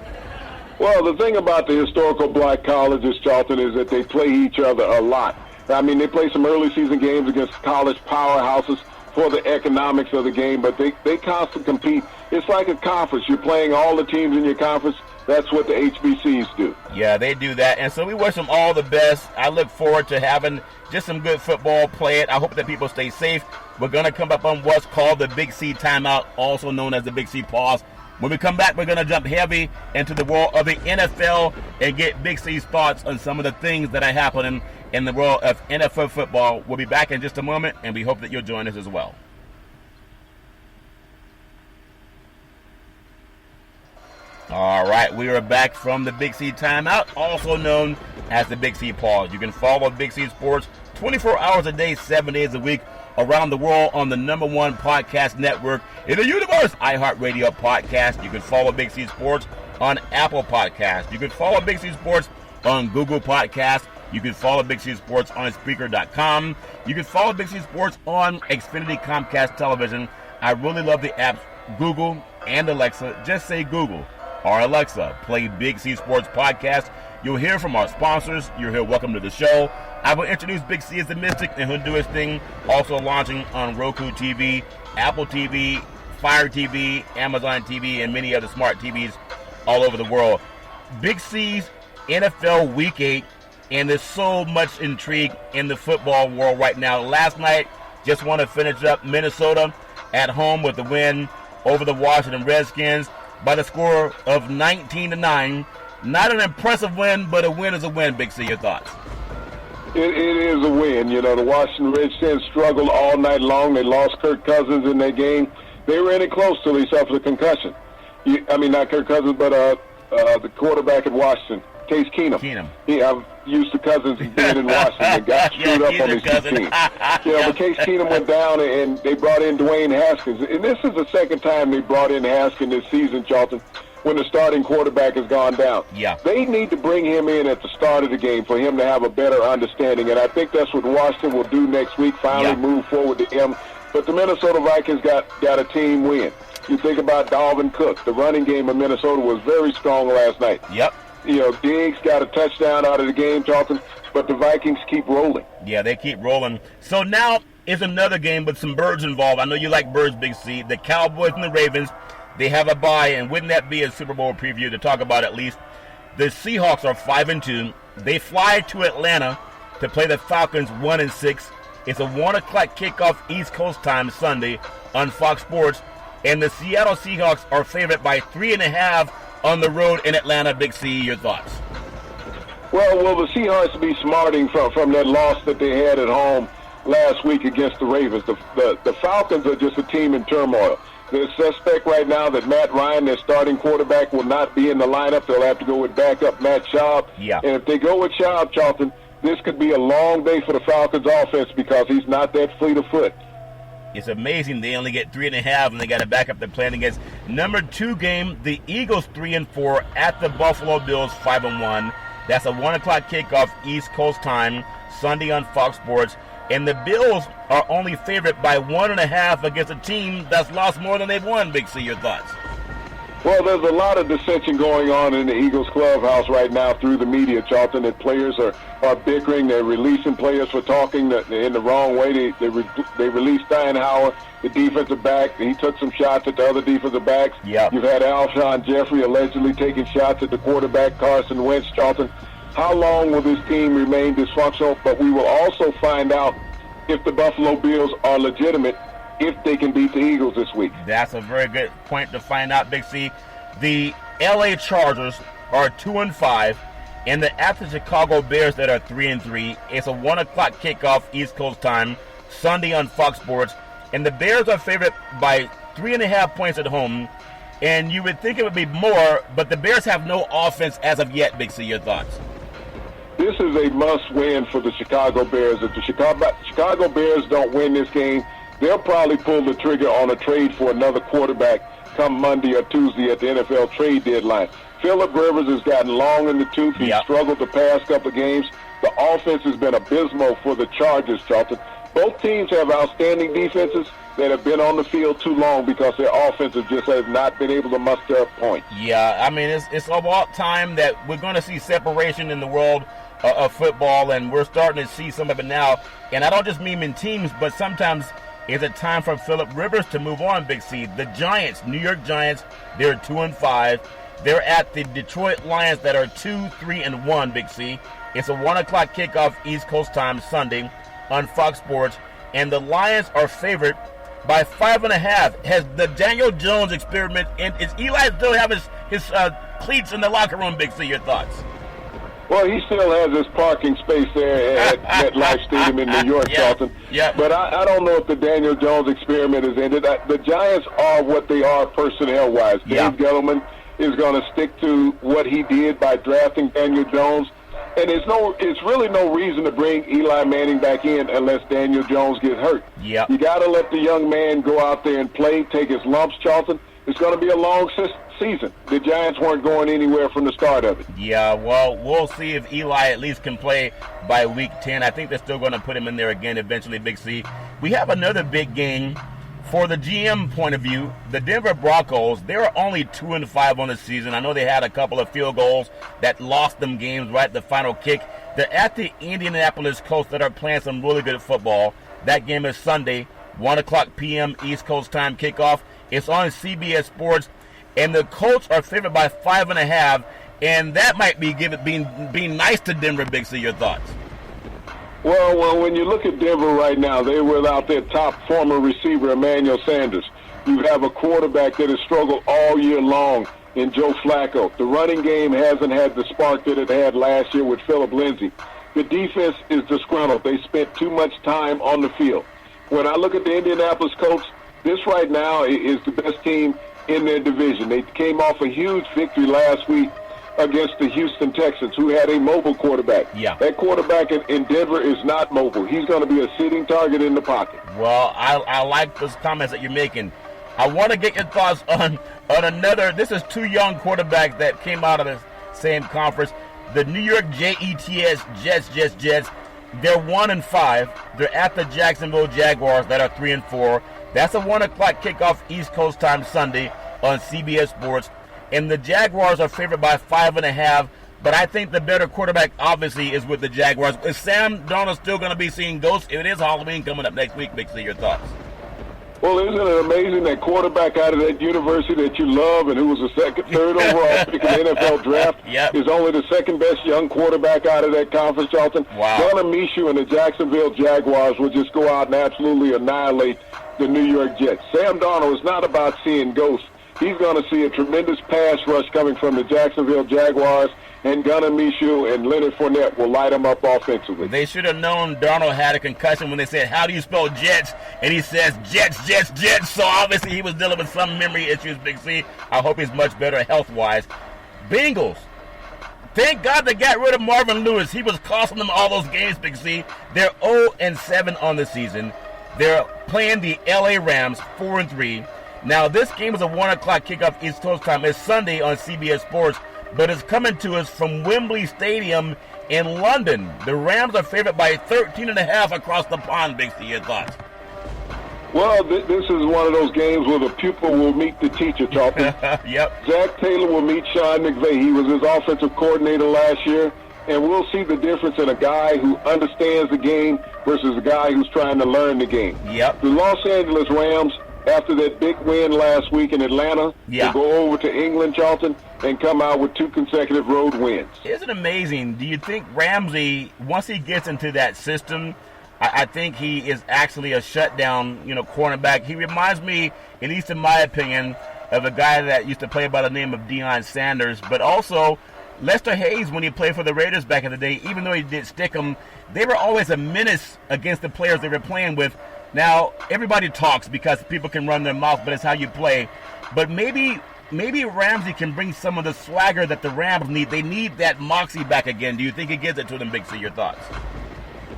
Well, the thing about the historical black colleges, Charlton, is that they play each other a lot. I mean, they play some early season games against college powerhouses for the economics of the game, but they constantly compete. It's like a conference. You're playing all the teams in your conference. That's what the HBCs do. Yeah, they do that. And so we wish them all the best. I look forward to having just some good football played. I hope that people stay safe. We're going to come up on what's called the Big C timeout, also known as the Big C pause. When we come back, we're going to jump heavy into the world of the NFL and get Big C's thoughts on some of the things that are happening in the world of NFL football. We'll be back in just a moment, and we hope that you'll join us as well. All right, we are back from the Big C timeout, also known as the Big C pause. You can follow Big C Sports 24 hours a day, 7 days a week, around the world on the #1 podcast network in the universe, iHeartRadio Podcast. You can follow Big C Sports on Apple Podcasts. You can follow Big C Sports on Google Podcasts. You can follow Big C Sports on Spreaker.com. You can follow Big C Sports on Xfinity Comcast Television. I really love the apps Google and Alexa. Just say Google or Alexa, play Big C Sports Podcast. You'll hear from our sponsors. You'll hear Welcome to the Show. I will introduce Big C as the Mystic, and he'll do his thing. Also launching on Roku TV, Apple TV, Fire TV, Amazon TV, and many other smart TVs all over the world. Big C's NFL Week 8, and there's so much intrigue in the football world right now. Last night, just want to finish up Minnesota at home with the win over the Washington Redskins by the score of 19-9. Not an impressive win, but a win is a win. Big C, your thoughts? It is a win. You know, the Washington Redskins struggled all night long. They lost Kirk Cousins in that game. They were in it close till he suffered a concussion. Not Kirk Cousins, but the quarterback at Washington, Case Keenum. I'm used to Cousins being in Washington. They got screwed up on his team. But Case Keenum went down, and they brought in Dwayne Haskins. And this is the second time they brought in Haskins this season, Charlton. when the starting quarterback has gone down. Yeah. They need to bring him in at the start of the game for him to have a better understanding, and I think that's what Washington will do next week, finally move forward to him. But the Minnesota Vikings got a team win. You think about Dalvin Cook. The running game of Minnesota was very strong last night. Yep. Diggs got a touchdown out of the game, Charlton, but the Vikings keep rolling. Yeah, they keep rolling. So now is another game with some birds involved. I know you like birds, Big C. The Cowboys and the Ravens, they have a bye, and wouldn't that be a Super Bowl preview to talk about at least? The Seahawks are 5-2. They fly to Atlanta to play the Falcons 1-6. It's a 1 o'clock kickoff East Coast time Sunday on Fox Sports. And the Seattle Seahawks are favored by 3.5 on the road in Atlanta. Big C, your thoughts? Well, will the Seahawks be smarting from that loss that they had at home last week against the Ravens? The Falcons are just a team in turmoil. There's suspect right now that Matt Ryan, their starting quarterback, will not be in the lineup. They'll have to go with backup Matt Schaub. Yeah. And if they go with Schaub, Charlton, this could be a long day for the Falcons offense because he's not that fleet of foot. It's amazing they only get 3.5 and they got to back up their plan against number 2 game. The Eagles 3-4 at the Buffalo Bills 5-1. That's a 1 o'clock kickoff East Coast time Sunday on Fox Sports. And the Bills are only favored by 1.5 against a team that's lost more than they've won. Big C, your thoughts? Well, there's a lot of dissension going on in the Eagles clubhouse right now through the media, Charlton, that players are bickering. They're releasing players for talking in the wrong way. They released Steinhauer, the defensive back. He took some shots at the other defensive backs. Yep. You've had Alshon Jeffrey allegedly taking shots at the quarterback, Carson Wentz, Charlton. How long will this team remain dysfunctional? But we will also find out if the Buffalo Bills are legitimate, if they can beat the Eagles this week. That's a very good point to find out, Big C. The L.A. Chargers are 2-5, and at the Chicago Bears that are 3-3. It's a 1 o'clock kickoff East Coast time Sunday on Fox Sports, and the Bears are favored by 3.5 points at home. And you would think it would be more, but the Bears have no offense as of yet. Big C, your thoughts? This is a must-win for the Chicago Bears. If the Chicago Bears don't win this game, they'll probably pull the trigger on a trade for another quarterback come Monday or Tuesday at the NFL trade deadline. Phillip Rivers has gotten long in the tooth. He's struggled the past couple of games. The offense has been abysmal for the Chargers, Charlton. Both teams have outstanding defenses that have been on the field too long because their offenses just have not been able to muster up points. Yeah, I mean, it's about time that we're going to see separation in the world of football, and we're starting to see some of it now. And I don't just mean in teams, but sometimes it's a time for Phillip Rivers to move on, Big C. The Giants, New York Giants, they're 2-5. They're at the Detroit Lions that are 2-3-1, Big C. It's a 1 o'clock kickoff East Coast time Sunday on Fox Sports, and the Lions are favored by 5.5. Has the Daniel Jones experiment, and is Eli still have his cleats in the locker room, Big C? Your thoughts? Well, he still has his parking space there at MetLife Stadium in New York, Charlton. Yeah. But I don't know if the Daniel Jones experiment is ended. The Giants are what they are personnel-wise. Yeah. Dave Gettleman is going to stick to what he did by drafting Daniel Jones. And it's really no reason to bring Eli Manning back in unless Daniel Jones gets hurt. Yep. You got to let the young man go out there and play, take his lumps, Charlton. It's going to be a long season. The Giants weren't going anywhere from the start of it. Yeah, well, we'll see if Eli at least can play by week 10. I think they're still going to put him in there again eventually, Big C. We have another big game. For the GM point of view, the Denver Broncos, they're only 2-5 on the season. I know they had a couple of field goals that lost them games right at the final kick. They're at the Indianapolis Colts that are playing some really good football. That game is Sunday, 1 o'clock p.m. East Coast time kickoff. It's on CBS Sports, and the Colts are favored by 5.5, and that might be being nice to Denver. Big C, your thoughts? Well, when you look at Denver right now, they're without their top former receiver, Emmanuel Sanders. You have a quarterback that has struggled all year long in Joe Flacco. The running game hasn't had the spark that it had last year with Phillip Lindsay. The defense is disgruntled. They spent too much time on the field. When I look at the Indianapolis Colts, this right now is the best team in their division. They came off a huge victory last week against the Houston Texans, who had a mobile quarterback. Yeah. That quarterback in Denver is not mobile. He's going to be a sitting target in the pocket. Well, I like those comments that you're making. I want to get your thoughts on another. This is two young quarterbacks that came out of the same conference. The New York Jets. They're 1-5. They're at the Jacksonville Jaguars that are 3-4. That's a 1 o'clock kickoff East Coast time Sunday on CBS Sports. And the Jaguars are favored by 5.5. But I think the better quarterback, obviously, is with the Jaguars. Is Sam Darnold still going to be seeing ghosts? It is Halloween coming up next week. Big C, your thoughts? Well, isn't it amazing that quarterback out of that university that you love and who was the third overall pick in the NFL draft is only the second best young quarterback out of that conference, Charlton? Wow. Gunnar Minshew and the Jacksonville Jaguars will just go out and absolutely annihilate the New York Jets. Sam Darnold is not about seeing ghosts. He's going to see a tremendous pass rush coming from the Jacksonville Jaguars, and Gunnar Minshew and Leonard Fournette will light him up offensively. They should have known Darnold had a concussion when they said, how do you spell Jets? And he says, Jets. So obviously he was dealing with some memory issues, Big C. I hope he's much better health-wise. Bengals. Thank God they got rid of Marvin Lewis. He was costing them all those games, Big C. They're 0-7 on the season. They're playing the LA Rams, 4-3. Now, this game is a 1 o'clock kickoff East Coast time. It's Sunday on CBS Sports, but it's coming to us from Wembley Stadium in London. The Rams are favored by 13.5 across the pond. Big C, your thoughts? Well, this is one of those games where the pupil will meet the teacher, Charlton. Yep. Zach Taylor will meet Sean McVay. He was his offensive coordinator last year, and we'll see the difference in a guy who understands the game versus a guy who's trying to learn the game. Yep. The Los Angeles Rams, after that big win last week in Atlanta, will go over to England, Charlton, and come out with 2 consecutive road wins. Isn't it amazing? Do you think Ramsey, once he gets into that system, I think he is actually a shutdown, cornerback. He reminds me, at least in my opinion, of a guy that used to play by the name of Deion Sanders, but also Lester Hayes when he played for the Raiders back in the day. Even though he did stick them, they were always a menace against the players they were playing with. Now, everybody talks because people can run their mouth, but it's how you play. But maybe Ramsey can bring some of the swagger that the Rams need. They need that moxie back again. Do you think he gives it to them, Big C? Your thoughts?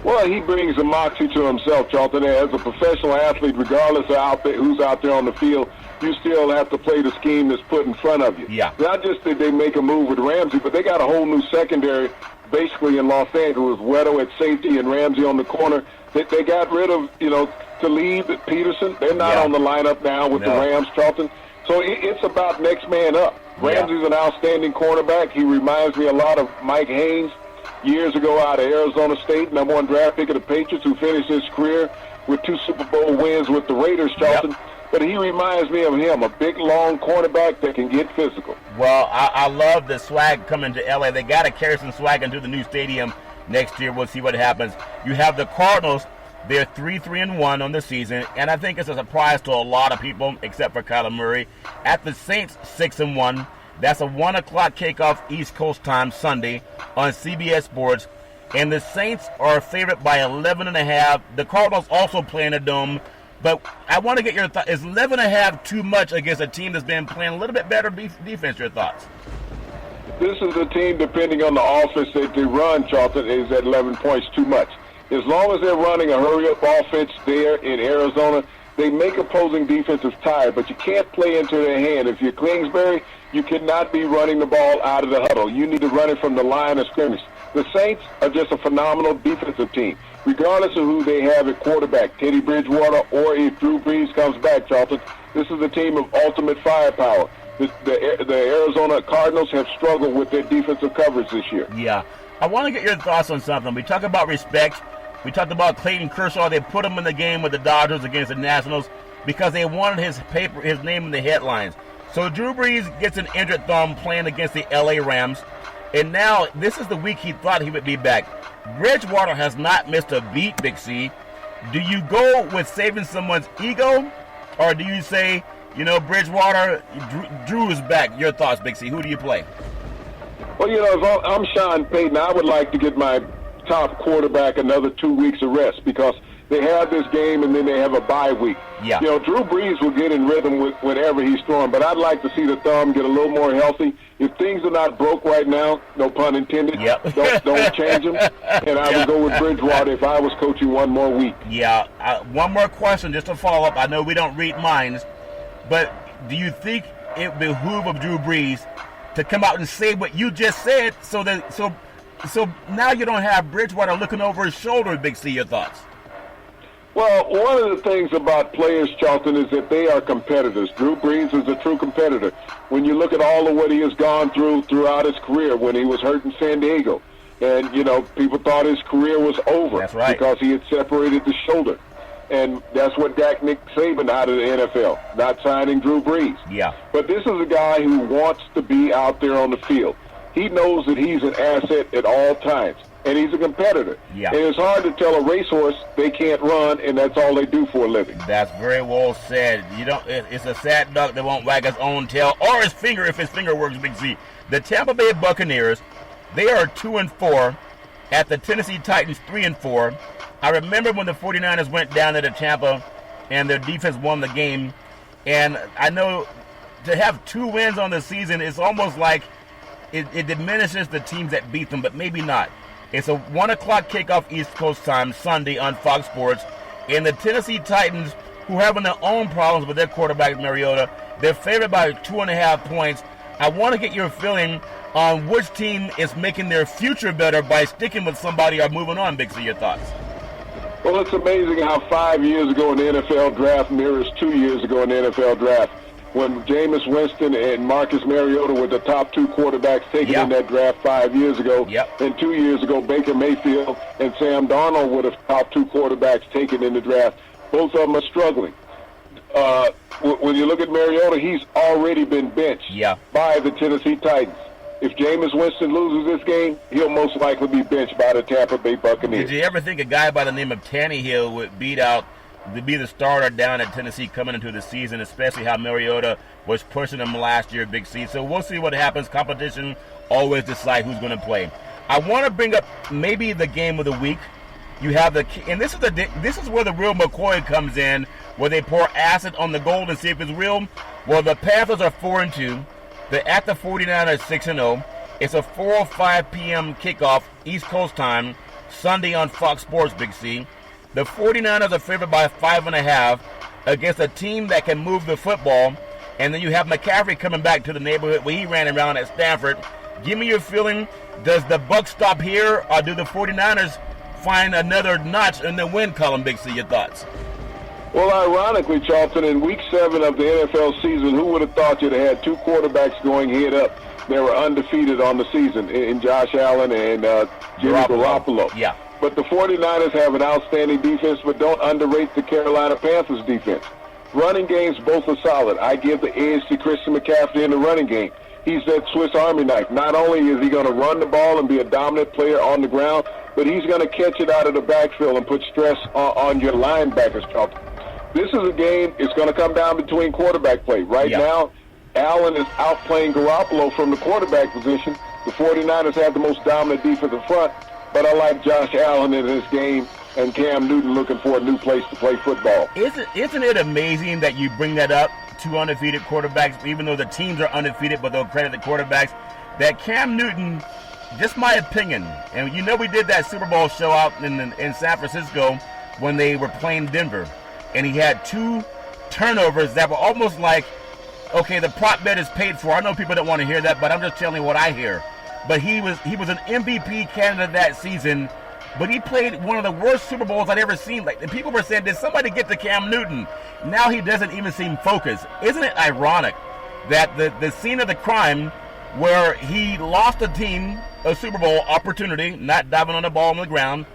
Well, he brings a moxie to himself, Charlton. As a professional athlete, regardless of who's out there on the field, you still have to play the scheme that's put in front of you. Yeah. Not just that they make a move with Ramsey, but they got a whole new secondary basically in Los Angeles. Weddle at safety and Ramsey on the corner. They got rid of, Talib at Peterson. They're not on the lineup now with the Rams, Charlton. So it's about next man up. Ramsey's an outstanding cornerback. He reminds me a lot of Mike Haynes years ago out of Arizona State, number 1 draft pick of the Patriots, who finished his career with 2 Super Bowl wins with the Raiders, Charlton. But he reminds me of him, a big, long cornerback that can get physical. Well, I love the swag coming to L.A. They got to carry some swag into the new stadium next year. We'll see what happens. You have the Cardinals. They're 3-1 on the season, and I think it's a surprise to a lot of people, except for Kyler Murray. At the Saints, 6-1. That's a 1 o'clock kickoff East Coast time Sunday on CBS Sports. And the Saints are favored by 11.5. The Cardinals also play in a dome. But I want to get your thoughts. Is 11.5 too much against a team that's been playing a little bit better defense? Your thoughts? This is a team, depending on the offense that they run, Charlton, is at 11 points too much. As long as they're running a hurry-up offense there in Arizona, they make opposing defenses tired, but you can't play into their hand. If you're Kingsbury, you cannot be running the ball out of the huddle. You need to run it from the line of scrimmage. The Saints are just a phenomenal defensive team, regardless of who they have at quarterback, Teddy Bridgewater, or if Drew Brees comes back, Charlton. This is a team of ultimate firepower. The Arizona Cardinals have struggled with their defensive coverage this year. Yeah. I want to get your thoughts on something. We talk about respect. We talked about Clayton Kershaw. They put him in the game with the Dodgers against the Nationals because they wanted his name in the headlines. So Drew Brees gets an injured thumb playing against the LA Rams. And now this is the week he thought he would be back. Bridgewater has not missed a beat, Big C. Do you go with saving someone's ego? Or do you say, Bridgewater, Drew is back? Your thoughts, Big C. Who do you play? Well, if I'm Sean Payton, I would like to get my top quarterback another 2 weeks of rest because they have this game and then they have a bye week. Yeah. Drew Brees will get in rhythm with whenever he's throwing, but I'd like to see the thumb get a little more healthy. If things are not broke right now, no pun intended, don't change them. And I would go with Bridgewater if I was coaching one more week. Yeah. One more question just to follow up. I know we don't read minds. But do you think it behoove of Drew Brees to come out and say what you just said, so now you don't have Bridgewater looking over his shoulder? Big C, your thoughts? Well, one of the things about players, Charlton, is that they are competitors. Drew Brees is a true competitor. When you look at all of what he has gone throughout his career, when he was hurt in San Diego, and, people thought his career was over. That's right. Because he had separated the shoulder. And that's what got Nick Saban out of the NFL, not signing Drew Brees. Yeah. But this is a guy who wants to be out there on the field. He knows that he's an asset at all times, and he's a competitor. Yeah. And it's hard to tell a racehorse they can't run, and that's all they do for a living. That's very well said. It's a sad duck that won't wag his own tail or his finger if his finger works, Big Z. The Tampa Bay Buccaneers, they are 2-4 at the Tennessee Titans 3-4. I remember when the 49ers went down to Tampa and their defense won the game. And I know to have 2 wins on the season is almost like it diminishes the teams that beat them, but maybe not. It's a 1 o'clock kickoff East Coast time, Sunday on Fox Sports. And the Tennessee Titans, who are having their own problems with their quarterback, Mariota, they're favored by 2.5 points. I want to get your feeling on which team is making their future better by sticking with somebody or moving on. Big C, your thoughts? Well, it's amazing how 5 years ago in the NFL draft mirrors 2 years ago in the NFL draft, when Jameis Winston and Marcus Mariota were the top 2 quarterbacks taken in that draft 5 years ago. And 2 years ago, Baker Mayfield and Sam Darnold were the top 2 quarterbacks taken in the draft. Both of them are struggling. When you look at Mariota, he's already been benched by the Tennessee Titans. If Jameis Winston loses this game, he'll most likely be benched by the Tampa Bay Buccaneers. Did you ever think a guy by the name of Tannehill would be the starter down at Tennessee coming into the season, especially how Mariota was pushing him last year, Big C? So we'll see what happens. Competition always decide who's going to play. I want to bring up maybe the game of the week. You have and this is where the real McCoy comes in, where they pour acid on the gold and see if it's real. Well, the Panthers are 4-2. They're at the 49ers 6-0. It's a 4:05 p.m. kickoff, East Coast time, Sunday on Fox Sports, Big C. The 49ers are favored by 5.5 against a team that can move the football. And then you have McCaffrey coming back to the neighborhood where he ran around at Stanford. Give me your feeling. Does the Bucs stop here, or do the 49ers find another notch in the win column, Big C? Your thoughts? Well, ironically, Charlton, in Week 7 of the NFL season, who would have thought you'd have had 2 quarterbacks going head up? They were undefeated on the season in Josh Allen and Jimmy Garoppolo. Yeah. But the 49ers have an outstanding defense, but don't underrate the Carolina Panthers defense. Running games both are solid. I give the edge to Christian McCaffrey in the running game. He's that Swiss Army knife. Not only is he going to run the ball and be a dominant player on the ground, but he's going to catch it out of the backfield and put stress on your linebackers, Charlton. This is a game, it's going to come down between quarterback play. Right now, Allen is outplaying Garoppolo from the quarterback position. The 49ers have the most dominant defensive front, but I like Josh Allen in this game and Cam Newton looking for a new place to play football. Isn't it amazing that you bring that up, 2 undefeated quarterbacks, even though the teams are undefeated, but they'll credit the quarterbacks, that Cam Newton, just my opinion, and we did that Super Bowl show out in San Francisco when they were playing Denver. And he had 2 turnovers that were almost like, okay, the prop bet is paid for. I know people don't want to hear that, but I'm just telling you what I hear. But he was an MVP candidate that season, but he played one of the worst Super Bowls I'd ever seen. Like, and people were saying, did somebody get to Cam Newton? Now he doesn't even seem focused. Isn't it ironic that the scene of the crime where he lost a team a Super Bowl opportunity, not diving on the ball on the ground,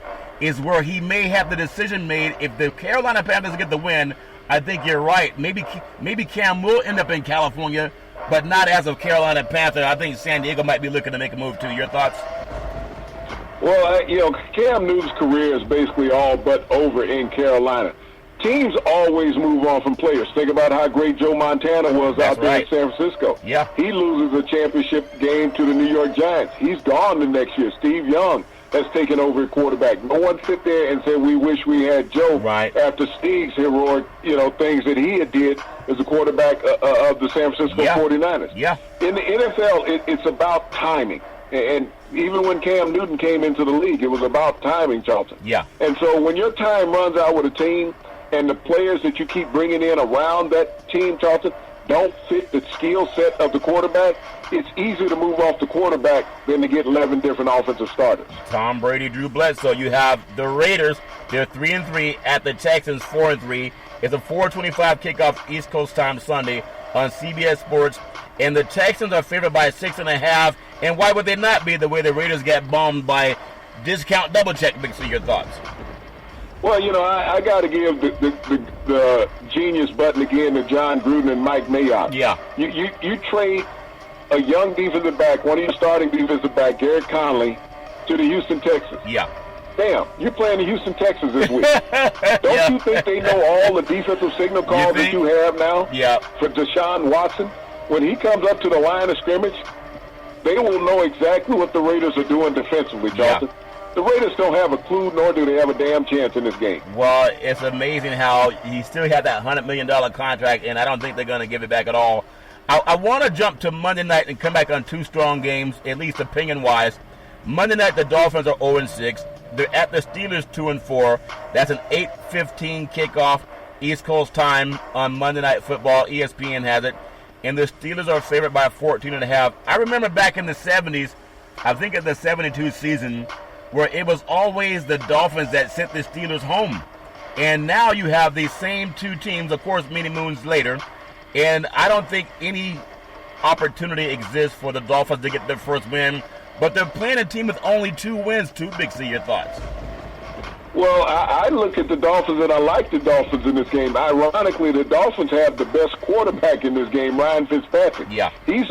is where he may have the decision made. If the Carolina Panthers get the win, I think you're right. Maybe Cam will end up in California, but not as a Carolina Panther. I think San Diego might be looking to make a move too. Your thoughts? Well, Cam Newton's career is basically all but over in Carolina. Teams always move on from players. Think about how great Joe Montana was out there in San Francisco. Yeah. He loses a championship game to the New York Giants. He's gone the next year. Steve Young has taken over at quarterback. No one sit there and say, we wish we had Joe after Steve's heroic, things that he had did as a quarterback of the San Francisco 49ers. Yeah. In the NFL, it's about timing. And even when Cam Newton came into the league, it was about timing, Charlton. Yeah. And so when your time runs out with a team and the players that you keep bringing in around that team, Charlton, don't fit the skill set of the quarterback, it's easier to move off the quarterback than to get 11 different offensive starters. Tom Brady, Drew Bledsoe. You have the Raiders. They're 3-3 at the Texans 4-3. It's a 4:25 kickoff East Coast time Sunday on CBS Sports. And the Texans are favored by 6.5. And why would they not be the way the Raiders got bombed by discount double check? Big C, your thoughts? Well, I got to give the genius button again to John Gruden and Mike Mayock. Yeah. You trade a young defensive back, one of your starting defensive back, Garrett Conley, to the Houston Texans. Yeah. Damn, you're playing the Houston Texans this week. Don't you think they know all the defensive signal calls that you have now? Yeah. For Deshaun Watson, when he comes up to the line of scrimmage, they will know exactly what the Raiders are doing defensively, Charlton. Yeah. The Raiders don't have a clue, nor do they have a damn chance in this game. Well, it's amazing how he still had that $100 million contract, and I don't think they're going to give it back at all. I want to jump to Monday night and come back on two strong games, at least opinion-wise. Monday night, the Dolphins are 0-6. They're at the Steelers 2-4. That's an 8:15 kickoff East Coast time on Monday Night Football. ESPN has it. And the Steelers are favored by 14.5. I remember back in the 70s, I think in the 72 season, where it was always the Dolphins that sent the Steelers home. And now you have these same two teams, of course, many moons later. And I don't think any opportunity exists for the Dolphins to get their first win. But they're playing a team with only 2 wins, too. Big C, your thoughts? Well, I look at the Dolphins, and I like the Dolphins in this game. Ironically, the Dolphins have the best quarterback in this game, Ryan Fitzpatrick. Yeah. He's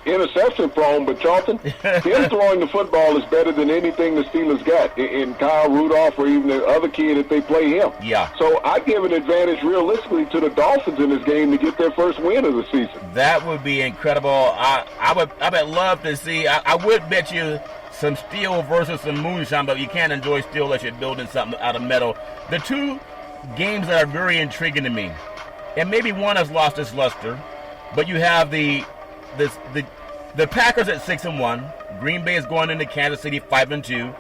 interception prone, but Charlton, him throwing the football is better than anything the Steelers got in Kyle Rudolph or even the other kid if they play him. Yeah. So I give an advantage realistically to the Dolphins in this game to get their first win of the season. That would be incredible. I would love to see. I would bet you some steel versus some moonshine, but you can't enjoy steel unless you're building something out of metal. The two games that are very intriguing to me, and maybe one has lost its luster, but you have the Packers at 6-1. Green Bay is going into Kansas City 5-2.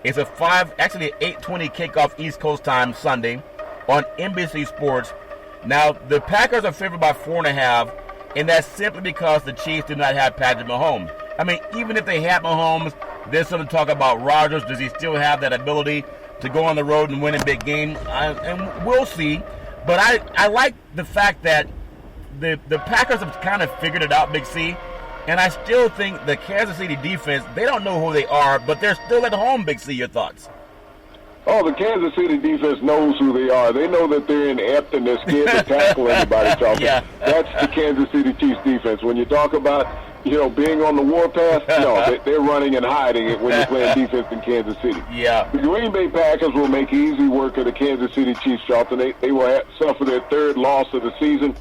It's an 8:20 kickoff East Coast time Sunday on NBC Sports. Now the Packers are favored by 4.5, and that's simply because the Chiefs do not have Patrick Mahomes. I mean, even if they have Mahomes, there's some talk about Rodgers. Does he still have that ability to go on the road and win a big game? And we'll see. But I like the fact that the Packers have kind of figured it out, Big C. And I still think the Kansas City defense, they don't know who they are, but they're still at home, Big C. Your thoughts? Oh, the Kansas City defense knows who they are. They know that they're inept and they're scared to tackle anybody, Charlton. Yeah. That's the Kansas City Chiefs defense. When you talk about, being on the warpath, no, they're running and hiding it when you're playing defense in Kansas City. Yeah. The Green Bay Packers will make easy work of the Kansas City Chiefs, Charlton. They will suffer their third loss of the season.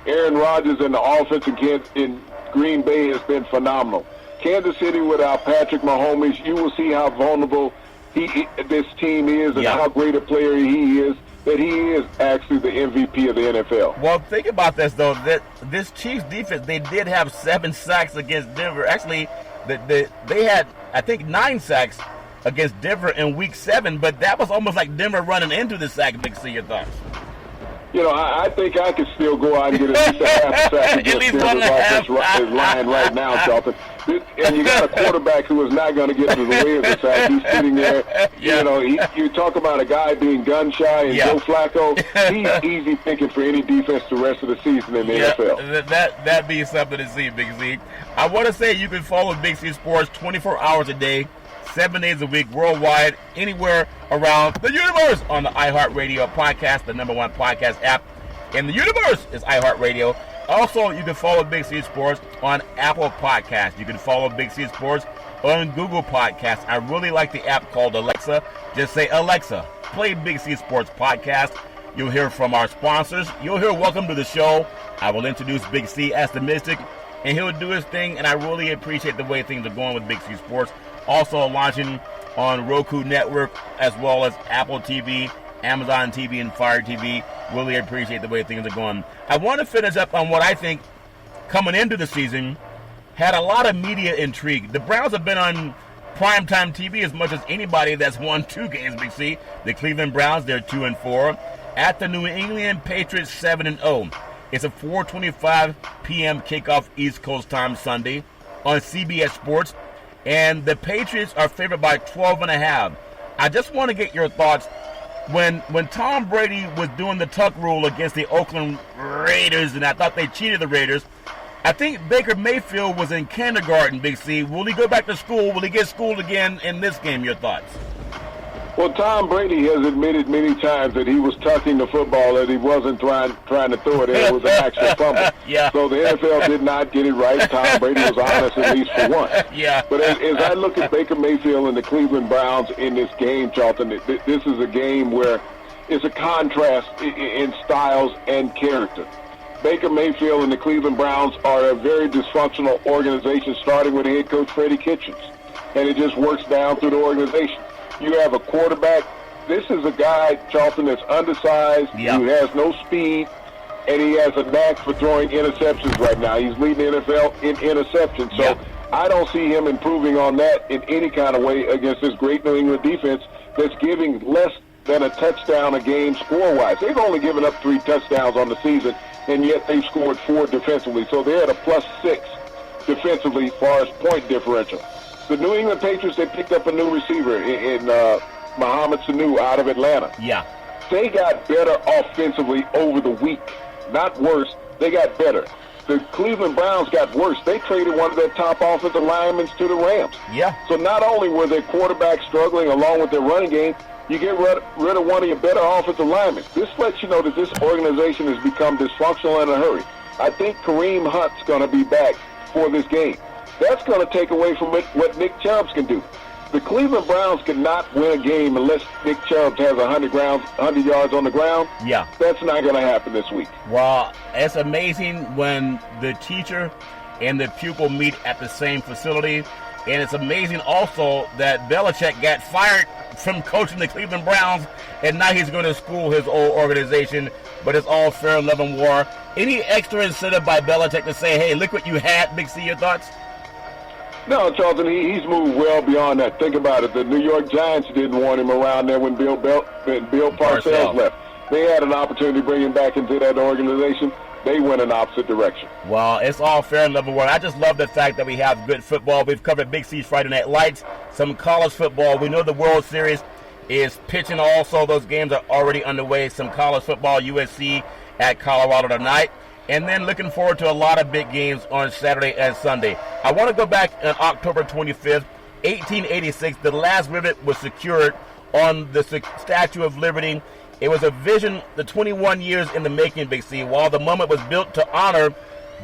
Aaron Rodgers and the offense in Green Bay has been phenomenal. Kansas City without Patrick Mahomes, you will see how vulnerable this team is and how great a player he is, that he is actually the MVP of the NFL. Well, think about this, though. That this Chiefs defense, they did have 7 sacks against Denver. Actually, they had, I think, 9 sacks against Denver in Week 7, but that was almost like Denver running into the sack. Big C, your thoughts? I think I could still go out and get at least a half a sack against Denver's offensive line right now, Charlton. And you got a quarterback who is not going to get out of the way of the sack. He's sitting there. You talk about a guy being gun shy, and Joe Flacco, he's easy picking for any defense the rest of the season in the NFL. That'd be something to see, Big C. I want to say you can follow Big C Sports 24 hours a day, 7 days a week, worldwide, anywhere around the universe on the iHeartRadio podcast, the #1 podcast app in the universe is iHeartRadio. Also, you can follow Big C Sports on Apple Podcasts. You can follow Big C Sports on Google Podcasts. I really like the app called Alexa. Just say, Alexa, play Big C Sports Podcast. You'll hear from our sponsors. You'll hear Welcome to the Show. I will introduce Big C as the Mystic, and he'll do his thing, and I really appreciate the way things are going with Big C Sports. Also launching on Roku Network as well as Apple TV, Amazon TV, and Fire TV. Really appreciate the way things are going. I want to finish up on what I think, coming into the season, had a lot of media intrigue. The Browns have been on primetime TV as much as anybody that's won 2 games, Big C. The Cleveland Browns, they're 2-4. at the New England Patriots 7-0. It's a 4:25 p.m. kickoff East Coast time Sunday on CBS Sports, and the Patriots are favored by 12.5. I just want to get your thoughts. When Tom Brady was doing the tuck rule against the Oakland Raiders, and I thought they cheated the Raiders, I think Baker Mayfield was in kindergarten, Big C. Will he go back to school? Will he get schooled again in this game? Your thoughts? Well, Tom Brady has admitted many times that he was tucking the football, that he wasn't trying to throw it in. It was an actual fumble. Yeah. So the NFL did not get it right. Tom Brady was honest at least for once. Yeah. But as I look at Baker Mayfield and the Cleveland Browns in this game, Charlton, this is a game where it's a contrast in styles and character. Baker Mayfield and the Cleveland Browns are a very dysfunctional organization, starting with head coach Freddie Kitchens. And it just works down through the organization. You have a quarterback. This is a guy, Charlton, that's undersized, who has no speed, and he has a knack for throwing interceptions right now. He's leading the NFL in interceptions. So I don't see him improving on that in any kind of way against this great New England defense that's giving less than a touchdown a game score-wise. They've only given up 3 touchdowns on the season, and yet they've scored 4 defensively. So they're at a +6 defensively as far as point differential. The New England Patriots, they picked up a new receiver in Mohamed Sanu out of Atlanta. Yeah. They got better offensively over the week. Not worse. They got better. The Cleveland Browns got worse. They traded one of their top offensive linemen to the Rams. Yeah. So not only were their quarterbacks struggling along with their running game, you get rid of one of your better offensive linemen. This lets you know that this organization has become dysfunctional in a hurry. I think Kareem Hunt's going to be back for this game. That's going to take away from what Nick Chubb can do. The Cleveland Browns cannot win a game unless Nick Chubb has 100 yards on the ground. Yeah. That's not going to happen this week. Well, it's amazing when the teacher and the pupil meet at the same facility. And it's amazing also that Belichick got fired from coaching the Cleveland Browns, and now he's going to school his old organization. But it's all fair and love and war. Any extra incentive by Belichick to say, hey, look what you had, Big C, your thoughts? No, Charlton, he's moved well beyond that. Think about it. The New York Giants didn't want him around there when Bill Parcells left. They had an opportunity to bring him back into that organization. They went in opposite direction. Well, it's all fair and level. I just love the fact that we have good football. We've covered Big C's Friday Night Lights, some college football. We know the World Series is pitching also. Those games are already underway. Some college football, USC at Colorado tonight. And then looking forward to a lot of big games on Saturday and Sunday. I want to go back on October 25th, 1886. The last rivet was secured on the Statue of Liberty. It was a vision, the 21 years in the making, Big C. While the moment was built to honor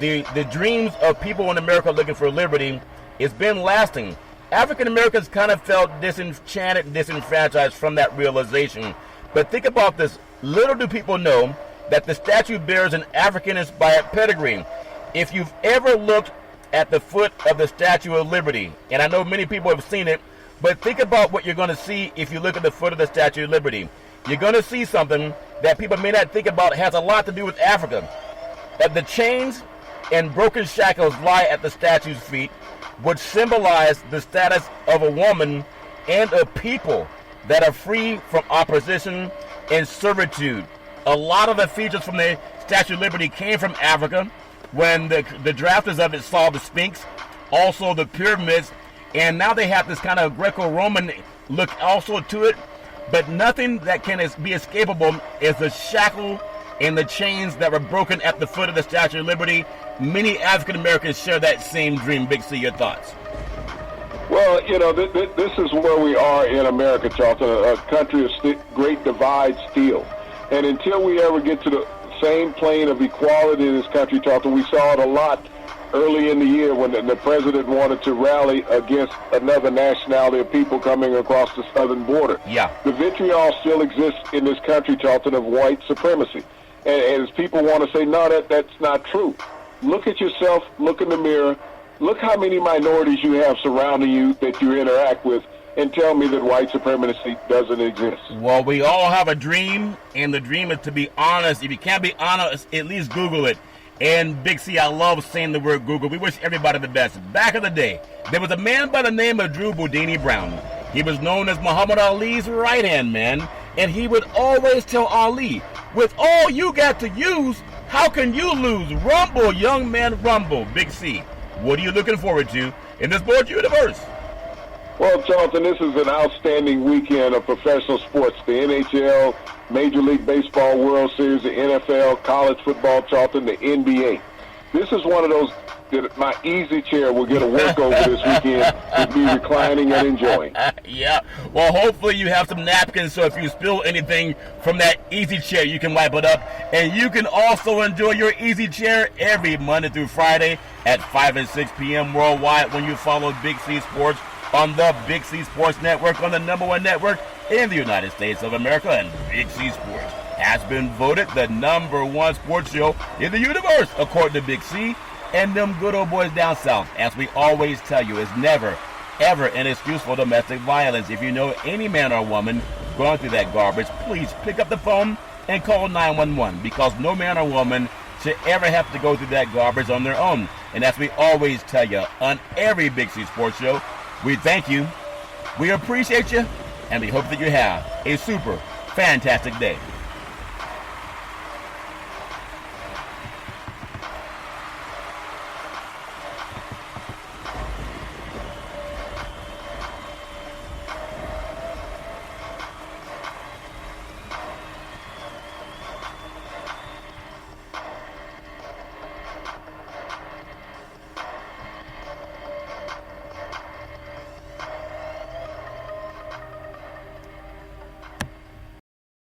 the dreams of people in America looking for liberty, it's been lasting. African Americans kind of felt disenchanted and disenfranchised from that realization. But think about this. Little do people know that the statue bears an African-inspired pedigree. If you've ever looked at the foot of the Statue of Liberty, and I know many people have seen it, but think about what you're going to see if you look at the foot of the Statue of Liberty. You're going to see something that people may not think about has a lot to do with Africa. That the chains and broken shackles lie at the statue's feet, which symbolize the status of a woman and a people that are free from opposition and servitude. A lot of the features from the Statue of Liberty came from Africa when the drafters of it saw the Sphinx, also the pyramids, and now they have this kind of Greco-Roman look also to it. But nothing that can be escapable is the shackle and the chains that were broken at the foot of the Statue of Liberty. Many African Americans share that same dream. Big C, your thoughts? Well, you know, this is where we are in America, Charlton, a country of great divide still. And until we ever get to the same plane of equality in this country, Charlton, we saw it a lot early in the year when the president wanted to rally against another nationality of people coming across the southern border. Yeah. The vitriol still exists in this country, Charlton, of white supremacy. And as people want to say, no, that's not true. Look at yourself, look in the mirror, look how many minorities you have surrounding you that you interact with, and tell me that white supremacy doesn't exist. Well, we all have a dream, and the dream is to be honest. If you can't be honest, at least Google it. And Big C, I love saying the word Google. We wish everybody the best. Back in the day, there was a man by the name of Drew Boudini Brown. He was known as Muhammad Ali's right-hand man, and he would always tell Ali, With all you got to use, how can you lose? Rumble, young man, rumble. Big C, what are you looking forward to in the sports universe? Well, Charlton, this is an outstanding weekend of professional sports. The NHL, Major League Baseball World Series, the NFL, college football, Charlton, the NBA. This is one of those that my easy chair will get a workover this weekend to be reclining and enjoying. Yeah. Well, hopefully you have some napkins, so if you spill anything from that easy chair, you can wipe it up. And you can also enjoy your easy chair every Monday through Friday at 5 and 6 p.m. worldwide when you follow Big C Sports on the Big C Sports Network, on the #1 network in the United States of America. And Big C Sports has been voted the #1 sports show in the universe, according to Big C and them good old boys down south. As we always tell you, it's never, ever an excuse for domestic violence. If you know any man or woman going through that garbage, please pick up the phone and call 911, because no man or woman should ever have to go through that garbage on their own. And as we always tell you on every Big C Sports show, we thank you, we appreciate you, and we hope that you have a super fantastic day.